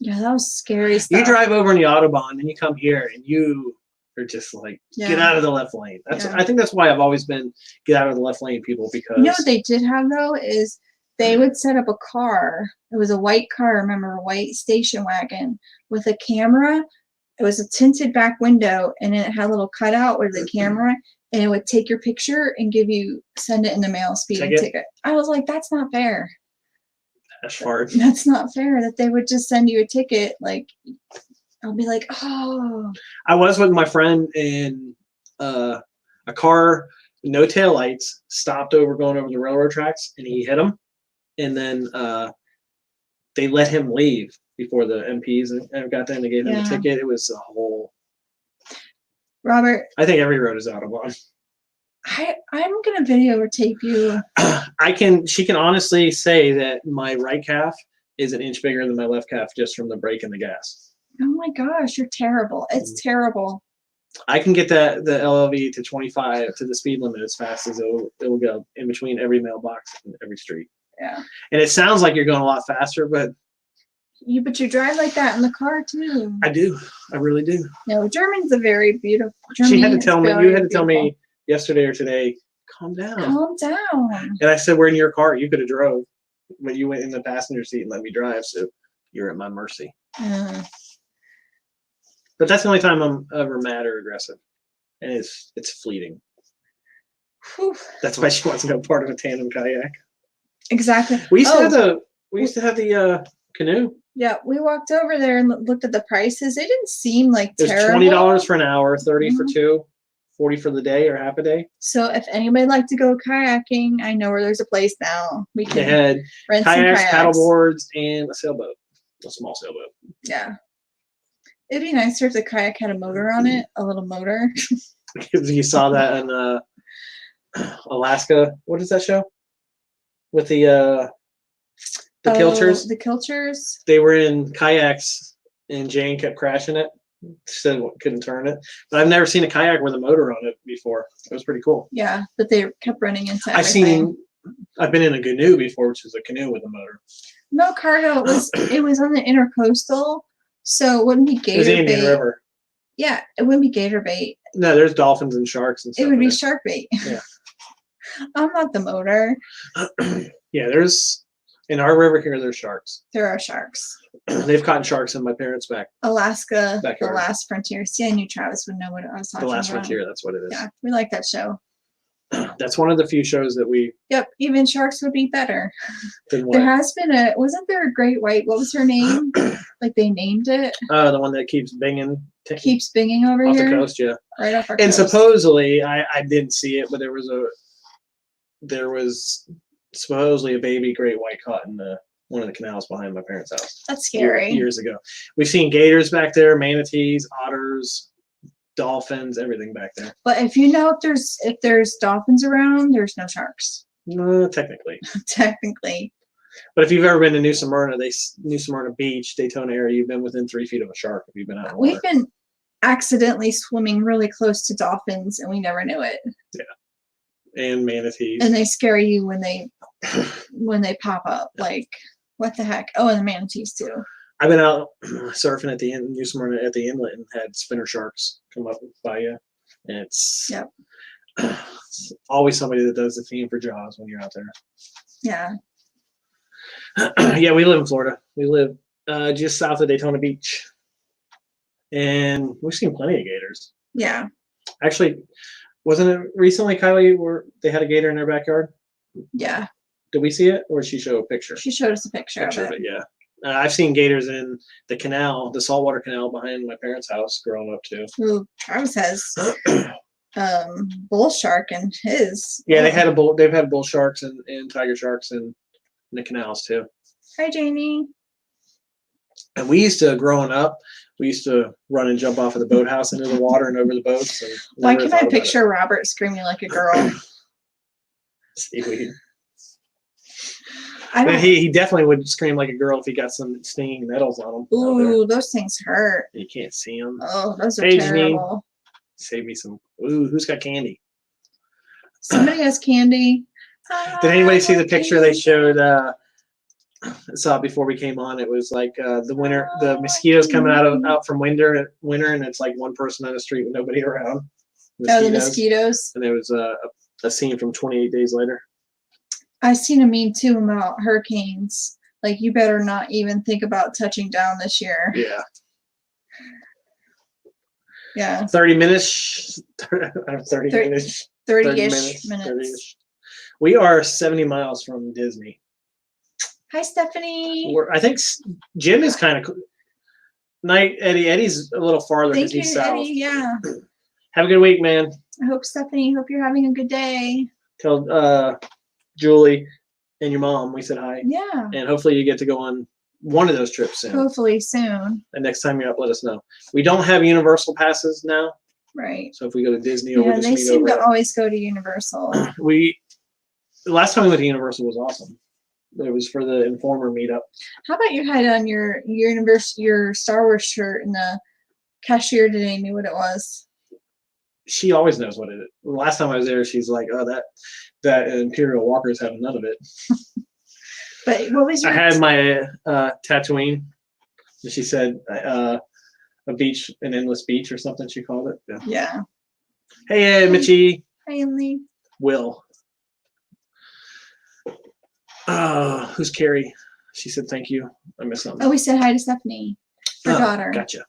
Yeah, that was scary stuff.
You drive over in the Autobahn, and you come here, and you are just like, get out of the left lane. I think that's why I've always been get out of the left lane people, because
you know what they did have though is they would set up a car. It was a white car, remember, a white station wagon with a camera. It was a tinted back window, and it had a little cutout with the camera, and it would take your picture and send it in the mail, speeding ticket. I was like, that's not fair. That's not fair that they would just send you a ticket. Like, I'll be like, oh. I
was with my friend in a car, no taillights, stopped going over the railroad tracks, and he hit him. And then they let him leave before the MPs got there, and they gave him a ticket. It was a whole.
Robert.
I think every road is Autobahn.
I'm gonna videotape you.
She can honestly say that my right calf is an inch bigger than my left calf just from the brake and the gas.
Oh my gosh, you're terrible. It's terrible.
I can get the LLV to 25 to the speed limit as fast as it will go in between every mailbox and every street.
Yeah.
And it sounds like you're going a lot faster, but
you drive like that in the car too.
I do. I really do.
No, Germany's a very beautiful.
She had to tell me. You had to tell me yesterday or today. Calm down.
Calm down.
And I said, "We're in your car. You could have drove, but you went in the passenger seat and let me drive. So you're at my mercy." But that's the only time I'm ever mad or aggressive, and it's fleeting. Whew. That's why she wants to go part of a tandem kayak.
Exactly.
We used to have the canoe.
Yeah, we walked over there and looked at the prices. They didn't seem like terrible.
It's $20 for an hour, $30 for two, $40 for the day or half a day.
So if anybody would like to go kayaking, I know where there's a place now. We can rent
kayaks,
some kayaks,
paddleboards, and a sailboat, a small sailboat.
Yeah. It'd be nicer if the kayak had a motor on it, a little motor.
You saw that in Alaska. What is that show? With the Kilchers?
The Kilchers?
They were in kayaks, and Jane kept crashing it. Said couldn't turn it. But I've never seen a kayak with a motor on it before. It was pretty cool.
Yeah, but they kept running into everything.
I've been in a canoe before, which is a canoe with a motor.
No, Cargo, it was on the intercoastal. So it wouldn't be gator bait. It was Indian River. Yeah, it wouldn't be gator bait.
No, there's dolphins and sharks and stuff.
It would be shark bait.
Yeah.
I'm not the motor.
Yeah, in our river here, there's sharks.
There are sharks.
They've caught sharks in my parents'
Alaska, The Last Frontier. See, I knew Travis would know what I was talking about.
The Last Frontier, that's what it is.
Yeah, we like that show.
That's one of the few shows that we.
Yep, even sharks would be better. There has been wasn't there a great white? What was her name? Like they named it.
The one that keeps binging.
Keeps binging over
off
here.
Off the coast, yeah.
Right off our
coast.
coast.
And supposedly, I didn't see it, but there was there was supposedly a baby great white caught in one of the canals behind my parents' house.
That's scary.
Years ago. We've seen gators back there, manatees, otters, dolphins, everything back there.
But if you know if there's dolphins around, there's no sharks.
Technically.
Technically.
But if you've ever been to New Smyrna, New Smyrna Beach, Daytona area, you've been within 3 feet of a shark if you've been out in the water.
We've been accidentally swimming really close to dolphins and we never knew it.
Yeah. And manatees.
And they scare you when they pop up. Like, what the heck? Oh, and the manatees too.
I've been out surfing at the New Smyrna at the inlet and had spinner sharks come up by you. And it's always somebody that does the theme for Jaws when you're out there.
Yeah.
Yeah, we live in Florida. We live just south of Daytona Beach. And we've seen plenty of gators.
Yeah.
Actually, wasn't it recently, Kylie, where they had a gator in their backyard?
Yeah.
Did we see it, or did she show a picture?
She showed us a picture of it.
Yeah. I've seen gators in the canal, the saltwater canal behind my parents' house growing up too.
Ooh, Travis has bull shark in his.
Yeah, they've had bull sharks and tiger sharks in the canals too.
Hi, Jamie.
And we used to, growing up, run and jump off of the boathouse into the water and over the boats. And
why can I picture Robert screaming like a girl?
Seaweed. He definitely would scream like a girl if he got some stinging nettles on him.
Ooh, those things hurt.
You can't see them.
Oh, those are terrible.
Save me some. Ooh, who's got candy?
Somebody has candy.
Did anybody see the picture they showed? Saw it before we came on. It was like the mosquitoes coming out from winter, and it's like one person on the street with nobody around.
Oh, the mosquitoes.
And there was a scene from 28 Days Later.
I seen a meme too about hurricanes. Like, you better not even think about touching down this year.
Yeah.
Yeah.
30 minutes. 30-ish minutes. We are 70 miles from Disney.
Hi, Stephanie.
I think Jim is kind of night. Eddie's a little farther because he's south.
Eddie, yeah.
Have a good week, man.
I hope, Stephanie, hope you're having a good day.
Tell Julie and your mom we said hi.
Yeah.
And hopefully you get to go on one of those trips soon.
Hopefully soon.
And next time you're up, let us know. We don't have Universal passes now.
Right.
So if we go to Disney or
they seem to always go to Universal.
The last time we went to Universal was awesome. It was for the Informer meetup.
How about you had on your Star Wars shirt and the cashier today knew what it was?
She always knows what it is. The last time I was there, she's like, "Oh, that Imperial Walker's having none of it."
But what was your?
I had my Tatooine. She said a beach, an endless beach, or something. She called it.
Yeah.
Hey, Mitchie.
Hi, Emily.
Will. Who's Carrie? She said thank you. I missed something.
Oh, we said hi to Stephanie, her daughter.
Gotcha.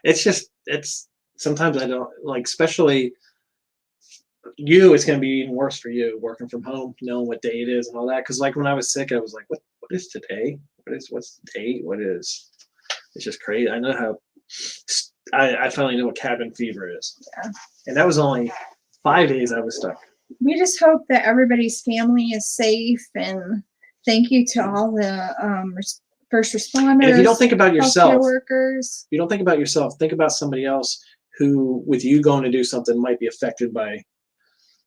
It's sometimes I don't like, especially you. It's going to be even worse for you working from home, knowing what day it is and all that. Because like when I was sick, I was like, what is today? What's the date? What is? It's just crazy. I know how. I finally know what cabin fever is.
Yeah.
And that was only 5 days I was stuck.
We just hope that everybody's family is safe, and thank you to all the first responders.
And if you don't think about yourself,
workers.
If you don't think about yourself, think about somebody else who, with you going to do something, might be affected by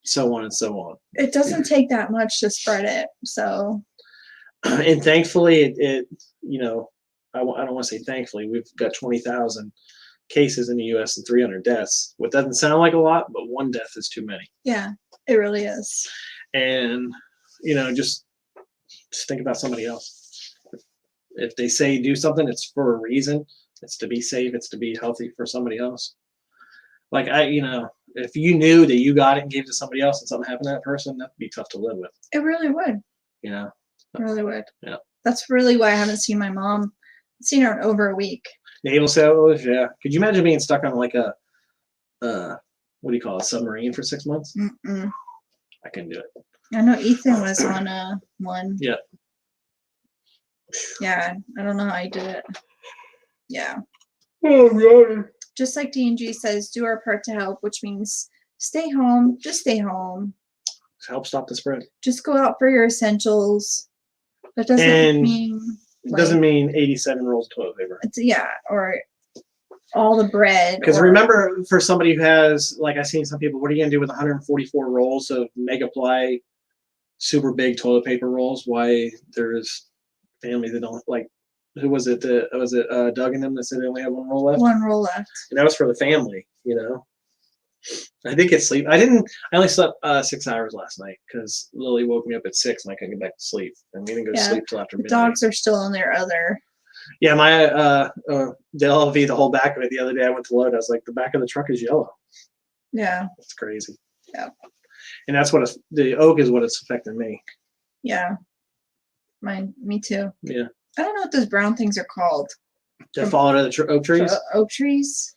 so on and so on.
It doesn't take that much to spread it. So,
and thankfully, it I don't want to say thankfully, we've got 20,000 cases in the U.S. and 300 deaths. What doesn't sound like a lot, but one death is too many.
Yeah, it really is.
And just think about somebody else. If they say do something, it's for a reason. It's to be safe. It's to be healthy for somebody else. Like if you knew that you got it and gave it to somebody else and something happened to that person, that'd be tough to live with.
It really would.
It
really would.
Yeah.
That's really why I haven't seen my mom. I've seen her in over a week.
Naval sailors, yeah. Could you imagine being stuck on like a what do you call it, a submarine for 6 months?
Mm-mm.
I couldn't do it.
I know Ethan was on one.
Yeah.
Yeah, I don't know how he did it. Yeah.
Oh, God.
Just like D&G says, do our part to help, which means stay home. Just stay home.
Help stop the spread.
Just go out for your essentials. That doesn't
And
mean
it doesn't mean 87 rolls of toilet paper.
it's, yeah, or all the bread.
Because
or,
remember, for somebody who has, like I've seen some people, what are you going to do with 144 rolls of Mega Ply super big toilet paper rolls? Why there's families that don't like, who was it? Was it Doug and them that said they only have one roll left?
One roll left.
And that was for the family, you know. I did get sleep. I only slept 6 hours last night because Lily woke me up at 6 and I couldn't get back to sleep. And we didn't go to sleep till after midnight.
Dogs are still in their other.
Yeah, my the LV, the whole back of it. The other day I went to load. I was like, the back of the truck is yellow.
Yeah.
It's crazy.
Yeah.
And that's what the oak is. What it's affecting me.
Yeah. Me too.
Yeah.
I don't know what those brown things are called.
They fall out of the oak trees.
Oak trees.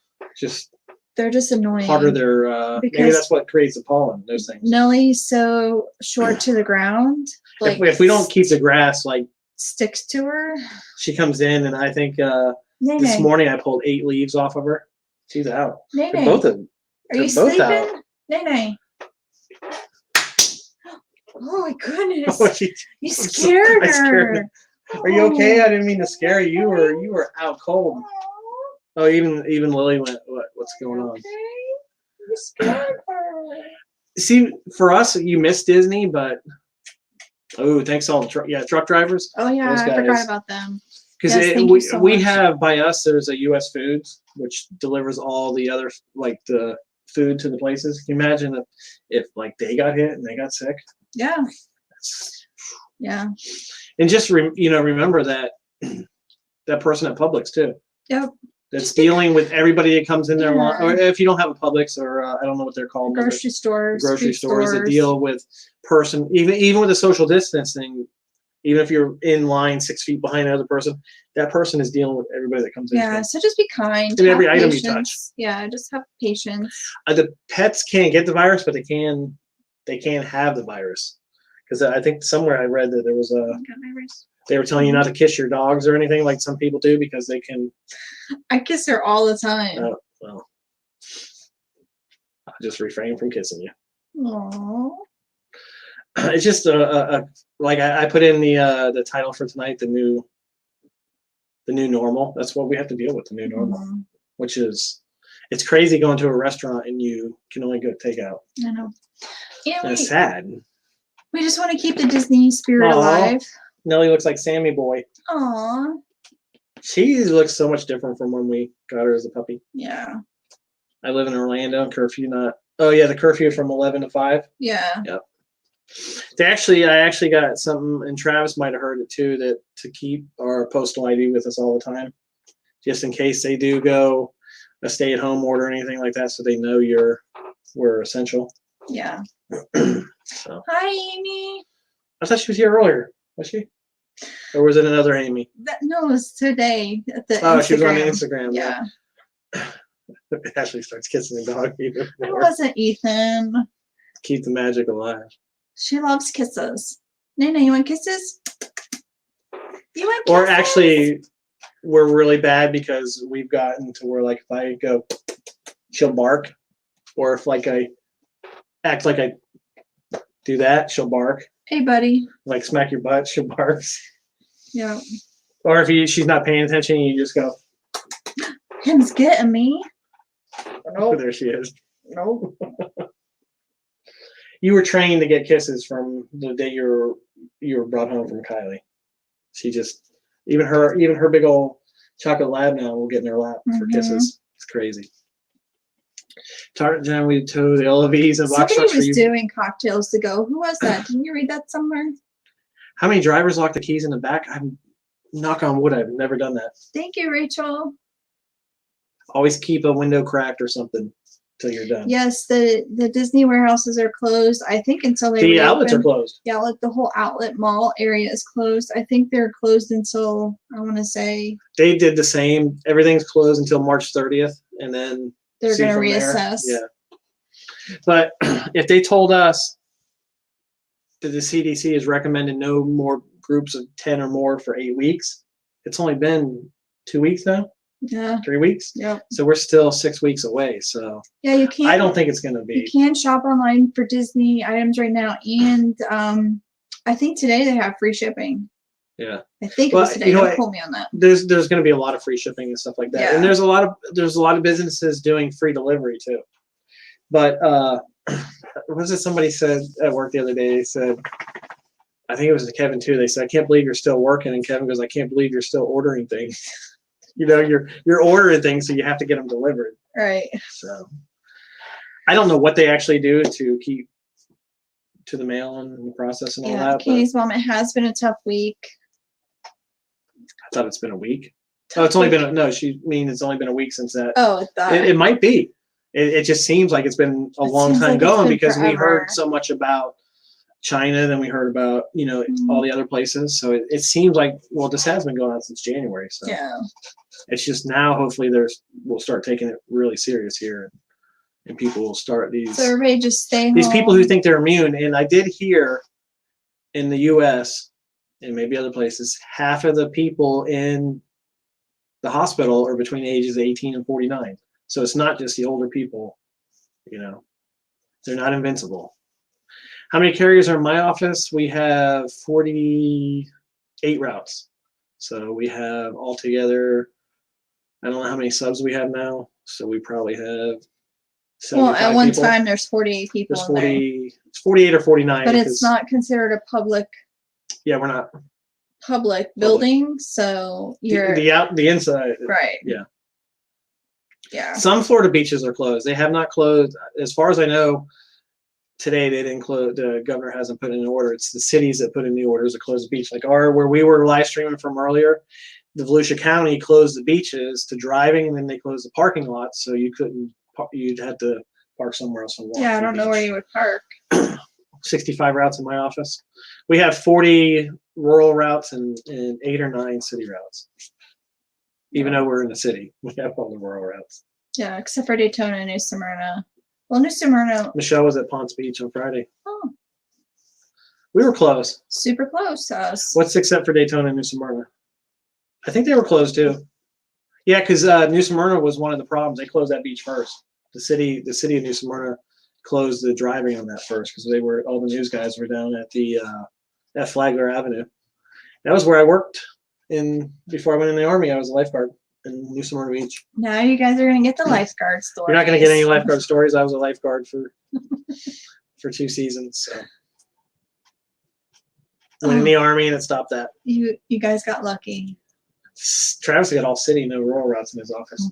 They're just annoying.
Part of their maybe that's what creates the pollen. Those things.
Nellie's so short to the ground. Like
if we don't keep the grass like
sticks to her.
She comes in, and I think this morning I pulled 8 leaves off of her. She's out.
Nene.
Both of them.
Are you
both
sleeping?
out.
Nene. Oh my goodness!
Oh,
you scared her.
Are you okay? I didn't mean to scare you. You were out cold. Oh, even Lily went. What's going on?
You scared her.
See, for us, you miss Disney, but thanks to all the truck drivers.
Oh yeah, I forgot about them.
Because
yes,
we have by us, there's a U.S. Foods which delivers all the other like the food to the places. Can you imagine if like they got hit and they got sick?
Yeah. Yeah.
And just remember that that person at Publix too.
Yep.
That's dealing with everybody that comes in there. Yeah. Or if you don't have a Publix, or I don't know what they're called.
Grocery stores.
Grocery stores that deal with person, even with the social distancing. Even if you're in line 6 feet behind another person, that person is dealing with everybody that comes in.
Yeah, so just be kind.
And every item you touch.
Yeah, just have patience.
The pets can't get the virus, but they can have the virus. Because I think somewhere I read that there was they were telling you not to kiss your dogs or anything like some people do because they can.
I kiss her all the time.
Oh, well. I'll just refrain from kissing you.
Aww.
It's just like I put in the title for tonight, the new normal. That's what we have to deal with, the new normal, which is it's crazy going to a restaurant and you can only go takeout.
I know.
And it's sad.
We just want to keep the Disney spirit alive.
Nellie looks like Sammy Boy.
Aww.
She looks so much different from when we got her as a puppy.
Yeah.
I live in Orlando. Curfew the curfew from 11 to 5.
Yeah.
Yep. I actually got something, and Travis might have heard it too, that to keep our postal ID with us all the time, just in case they do go a stay-at-home order or anything like that, so they know we're essential.
Yeah.
So.
Hi, Amy.
I thought she was here earlier. Was she? Or was it another Amy?
No, it was today at the Instagram.
She was on the Instagram.
Yeah.
Ashley starts kissing the dog even more.
It wasn't Ethan.
Keep the magic alive.
She loves kisses. Nana, you want kisses? You want kisses?
Or actually, we're really bad because we've gotten to where, like, if I go, she'll bark. Or if, like, I act like I do that, she'll bark.
Hey, buddy.
Like, smack your butt, she'll bark.
Yeah.
Or if she's not paying attention, you just go.
Him's getting me.
Oh, there she is.
Nope.
You were trained to get kisses from the day you were brought home from Kylie. She just even her big old chocolate lab now will get in her lap for kisses. It's crazy. Tartan we to the LVs and box trucks.
Somebody was doing cocktails to go. Who was that? Didn't you read that somewhere?
How many drivers lock the keys in the back? I'm knock on wood. I've never done that.
Thank you, Rachel.
Always keep a window cracked or something till you're done.
Yes, the Disney warehouses are closed. I think until they
the outlets are closed.
Yeah, like the whole outlet mall area is closed. I think they're closed until I want to say
they did the same. Everything's closed until March 30th, and then
they're going to reassess.
There. Yeah, but if they told us that the CDC is recommending no more groups of 10 or more for 8 weeks, it's only been 2 weeks now.
Yeah.
3 weeks.
Yep.
So we're still 6 weeks away. So
Yeah, you can't.
I don't think it's going to
You
be.
can shop online for Disney items right now, and I think today they have free shipping.
Yeah.
I think it was today. Don't quote me on that.
There's going to be a lot of free shipping and stuff like that,
Yeah.
and there's a lot of businesses doing free delivery too. But what was it? Somebody said at work the other day. They said, I think it was Kevin too. They said, "I can't believe you're still working," and Kevin goes, "I can't believe you're still ordering things." You're ordering things, so you have to get them delivered.
Right.
So I don't know what they actually do to keep to the mail and the process and all that.
Katie's mom, it has been a tough week.
I thought it's been a week. Oh, it's only been it's only been a week since that.
Oh,
it might be. It just seems like it's been a long time going because we heard so much about China, then we heard about all the other places. So it seems like this has been going on since January. So
yeah,
it's just now hopefully we'll start taking it really serious here, and people will start these.
So everybody just stay home.
These people who think they're immune, and I did hear in the U.S. and maybe other places, half of the people in the hospital are between the ages of 18 and 49. So it's not just the older people, they're not invincible. How many carriers are in my office? We have 48 routes. So we have altogether, I don't know how many subs we have now. So we probably have 75
at one
people.
time there's 48 people.
There's 48 or 49.
But it's not considered a public.
Yeah, we're not.
Public building, so you're
the inside.
Right.
Yeah.
Yeah.
Some Florida beaches are closed. They have not closed. As far as I know, today they didn't close. The governor hasn't put in an order. It's the cities that put in the orders to close the beach. Like where we were live streaming from earlier, the Volusia County closed the beaches to driving, and then they closed the parking lots, so you'd have to park somewhere else and walk.
Yeah, I don't know where you would park.
65 routes in my office. We have 40 rural routes and 8 or 9 city routes. Even though we're in the city, we have all the rural routes.
Yeah, except for Daytona and New Smyrna. Well, New Smyrna.
Michelle was at Ponce Beach on Friday.
Oh.
We were close.
Super close to us.
What's except for Daytona and New Smyrna? I think they were closed too. Yeah, because New Smyrna was one of the problems. They closed that beach first. The city of New Smyrna closed the driving on that first because all the news guys were down at Flagler Avenue. That was where I worked before I went in the Army. I was a lifeguard in New Smyrna Beach.
Now you guys are gonna get the lifeguard stories.
You're not gonna get any lifeguard stories. I was a lifeguard for 2 seasons. So went in the Army and it stopped that.
You guys got lucky.
Travis got all city, no rural routes in his office.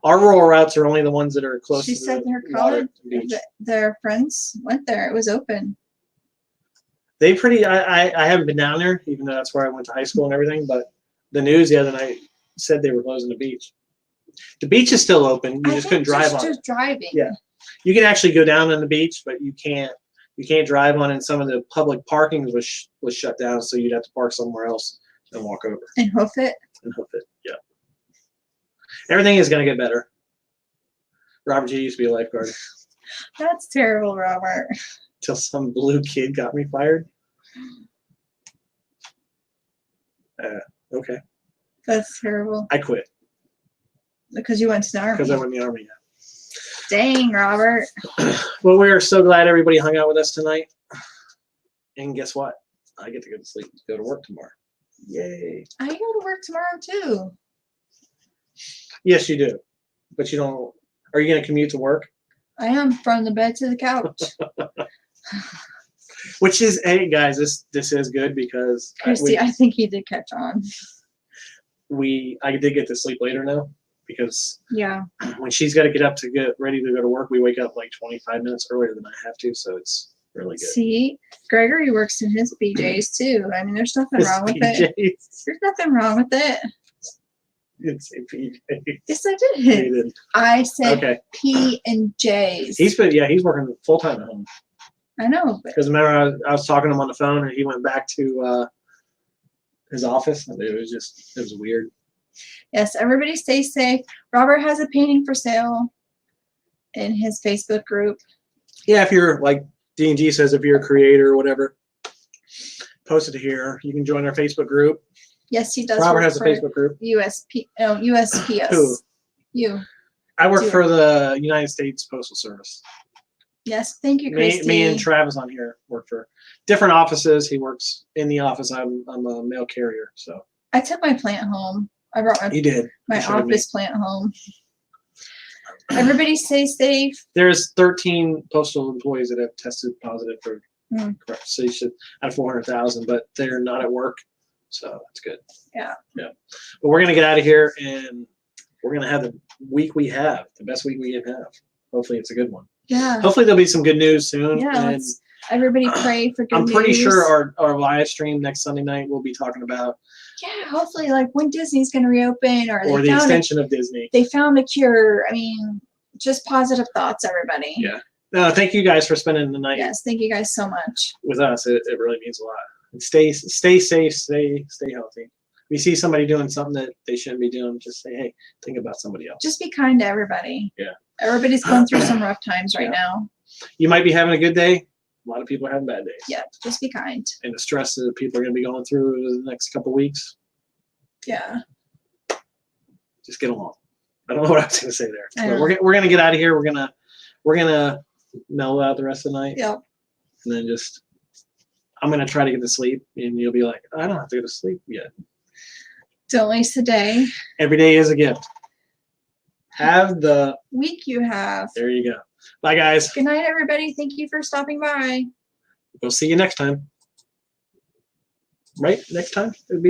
Our rural routes are only the ones that are close to the
said her
water,
college, their friends went there. It was open.
I haven't been down there, even though that's where I went to high school and everything, but the news the other night said they were closing the beach. The beach is still open. You just couldn't drive on it.
Just driving.
Yeah. You can actually go down on the beach, but you can't drive on it. And some of the public parking was shut down, so you'd have to park somewhere else and walk over.
And hoof it.
Yeah. Everything is going to get better. Robert G used to be a lifeguard.
That's terrible, Robert.
Till some blue kid got me fired. Okay.
That's terrible.
I quit.
Because you went to the Army.
Because I went in the Army.
Dang, Robert.
Well, we are so glad everybody hung out with us tonight. And guess what? I get to go to sleep, go to work tomorrow. Yay.
I go to work tomorrow too.
Yes, you do. But you don't. Are you going to commute to work?
I am, from the bed to the couch.
Which is, hey guys, this is good because
Christy, I think he did catch on.
I did get to sleep later now because
when
she's got to get up to get ready to go to work, we wake up like 25 minutes earlier than I have to, so it's really good.
See, Gregory works in his BJs too. I mean, there's nothing wrong with it. There's nothing wrong with it.
You didn't say PJs.
Yes, I did. I said P and J's.
He's working full time at home.
I know.
Because remember, I was talking to him on the phone, and he went back to his office, and it was weird.
Yes, everybody stay safe. Robert has a painting for sale in his Facebook group.
Yeah, if you're like D&G says, if you're a creator or whatever, post it here. You can join our Facebook group.
Yes, he does.
Robert
work
has a
for
Facebook group.
USPS.
Who?
You.
I work
Do
for the United States Postal Service.
Yes, thank you, Christy.
Me and Travis on here work for different offices. He works in the office. I'm a mail carrier. So
I took my plant home. I brought
you did.
my
You showed me.
office plant home. Everybody stay safe.
There's 13 postal employees that have tested positive for correct. So you should out of 400,000, but they're not at work. So that's good.
Yeah.
Yeah. But we're gonna get out of here and we're gonna have the week we have, the best week we can have. Hopefully it's a good one.
Yeah.
Hopefully there'll be some good news soon.
Yeah.
And
Let's everybody pray for good
I'm pretty
news.
sure our live stream next Sunday night we'll be talking about
hopefully like when Disney's gonna reopen or
the extension of Disney.
They found a cure. I mean, just positive thoughts, everybody.
Yeah. No, thank you guys for spending the night.
Yes, thank you guys so much.
With us. It really means a lot. And stay safe, stay healthy. If you see somebody doing something that they shouldn't be doing, just say, hey, think about somebody else.
Just be kind to everybody.
Yeah.
Everybody's going through some rough times right now.
You might be having a good day. A lot of people are having bad days.
Yeah, just be kind.
And the stress that people are going to be going through the next couple weeks.
Yeah.
Just get along. I don't know what I was going to say there. But we're going to get out of here. We're gonna mellow out the rest of the night.
Yep.
And then I'm going to try to get to sleep. And you'll be like, I don't have to go to sleep yet.
Don't waste a day.
Every day is a gift. Have the
week you have.
There you go. Bye, guys.
Good night, everybody. Thank you for stopping by.
We'll see you next time. Right? Next time? It would be next.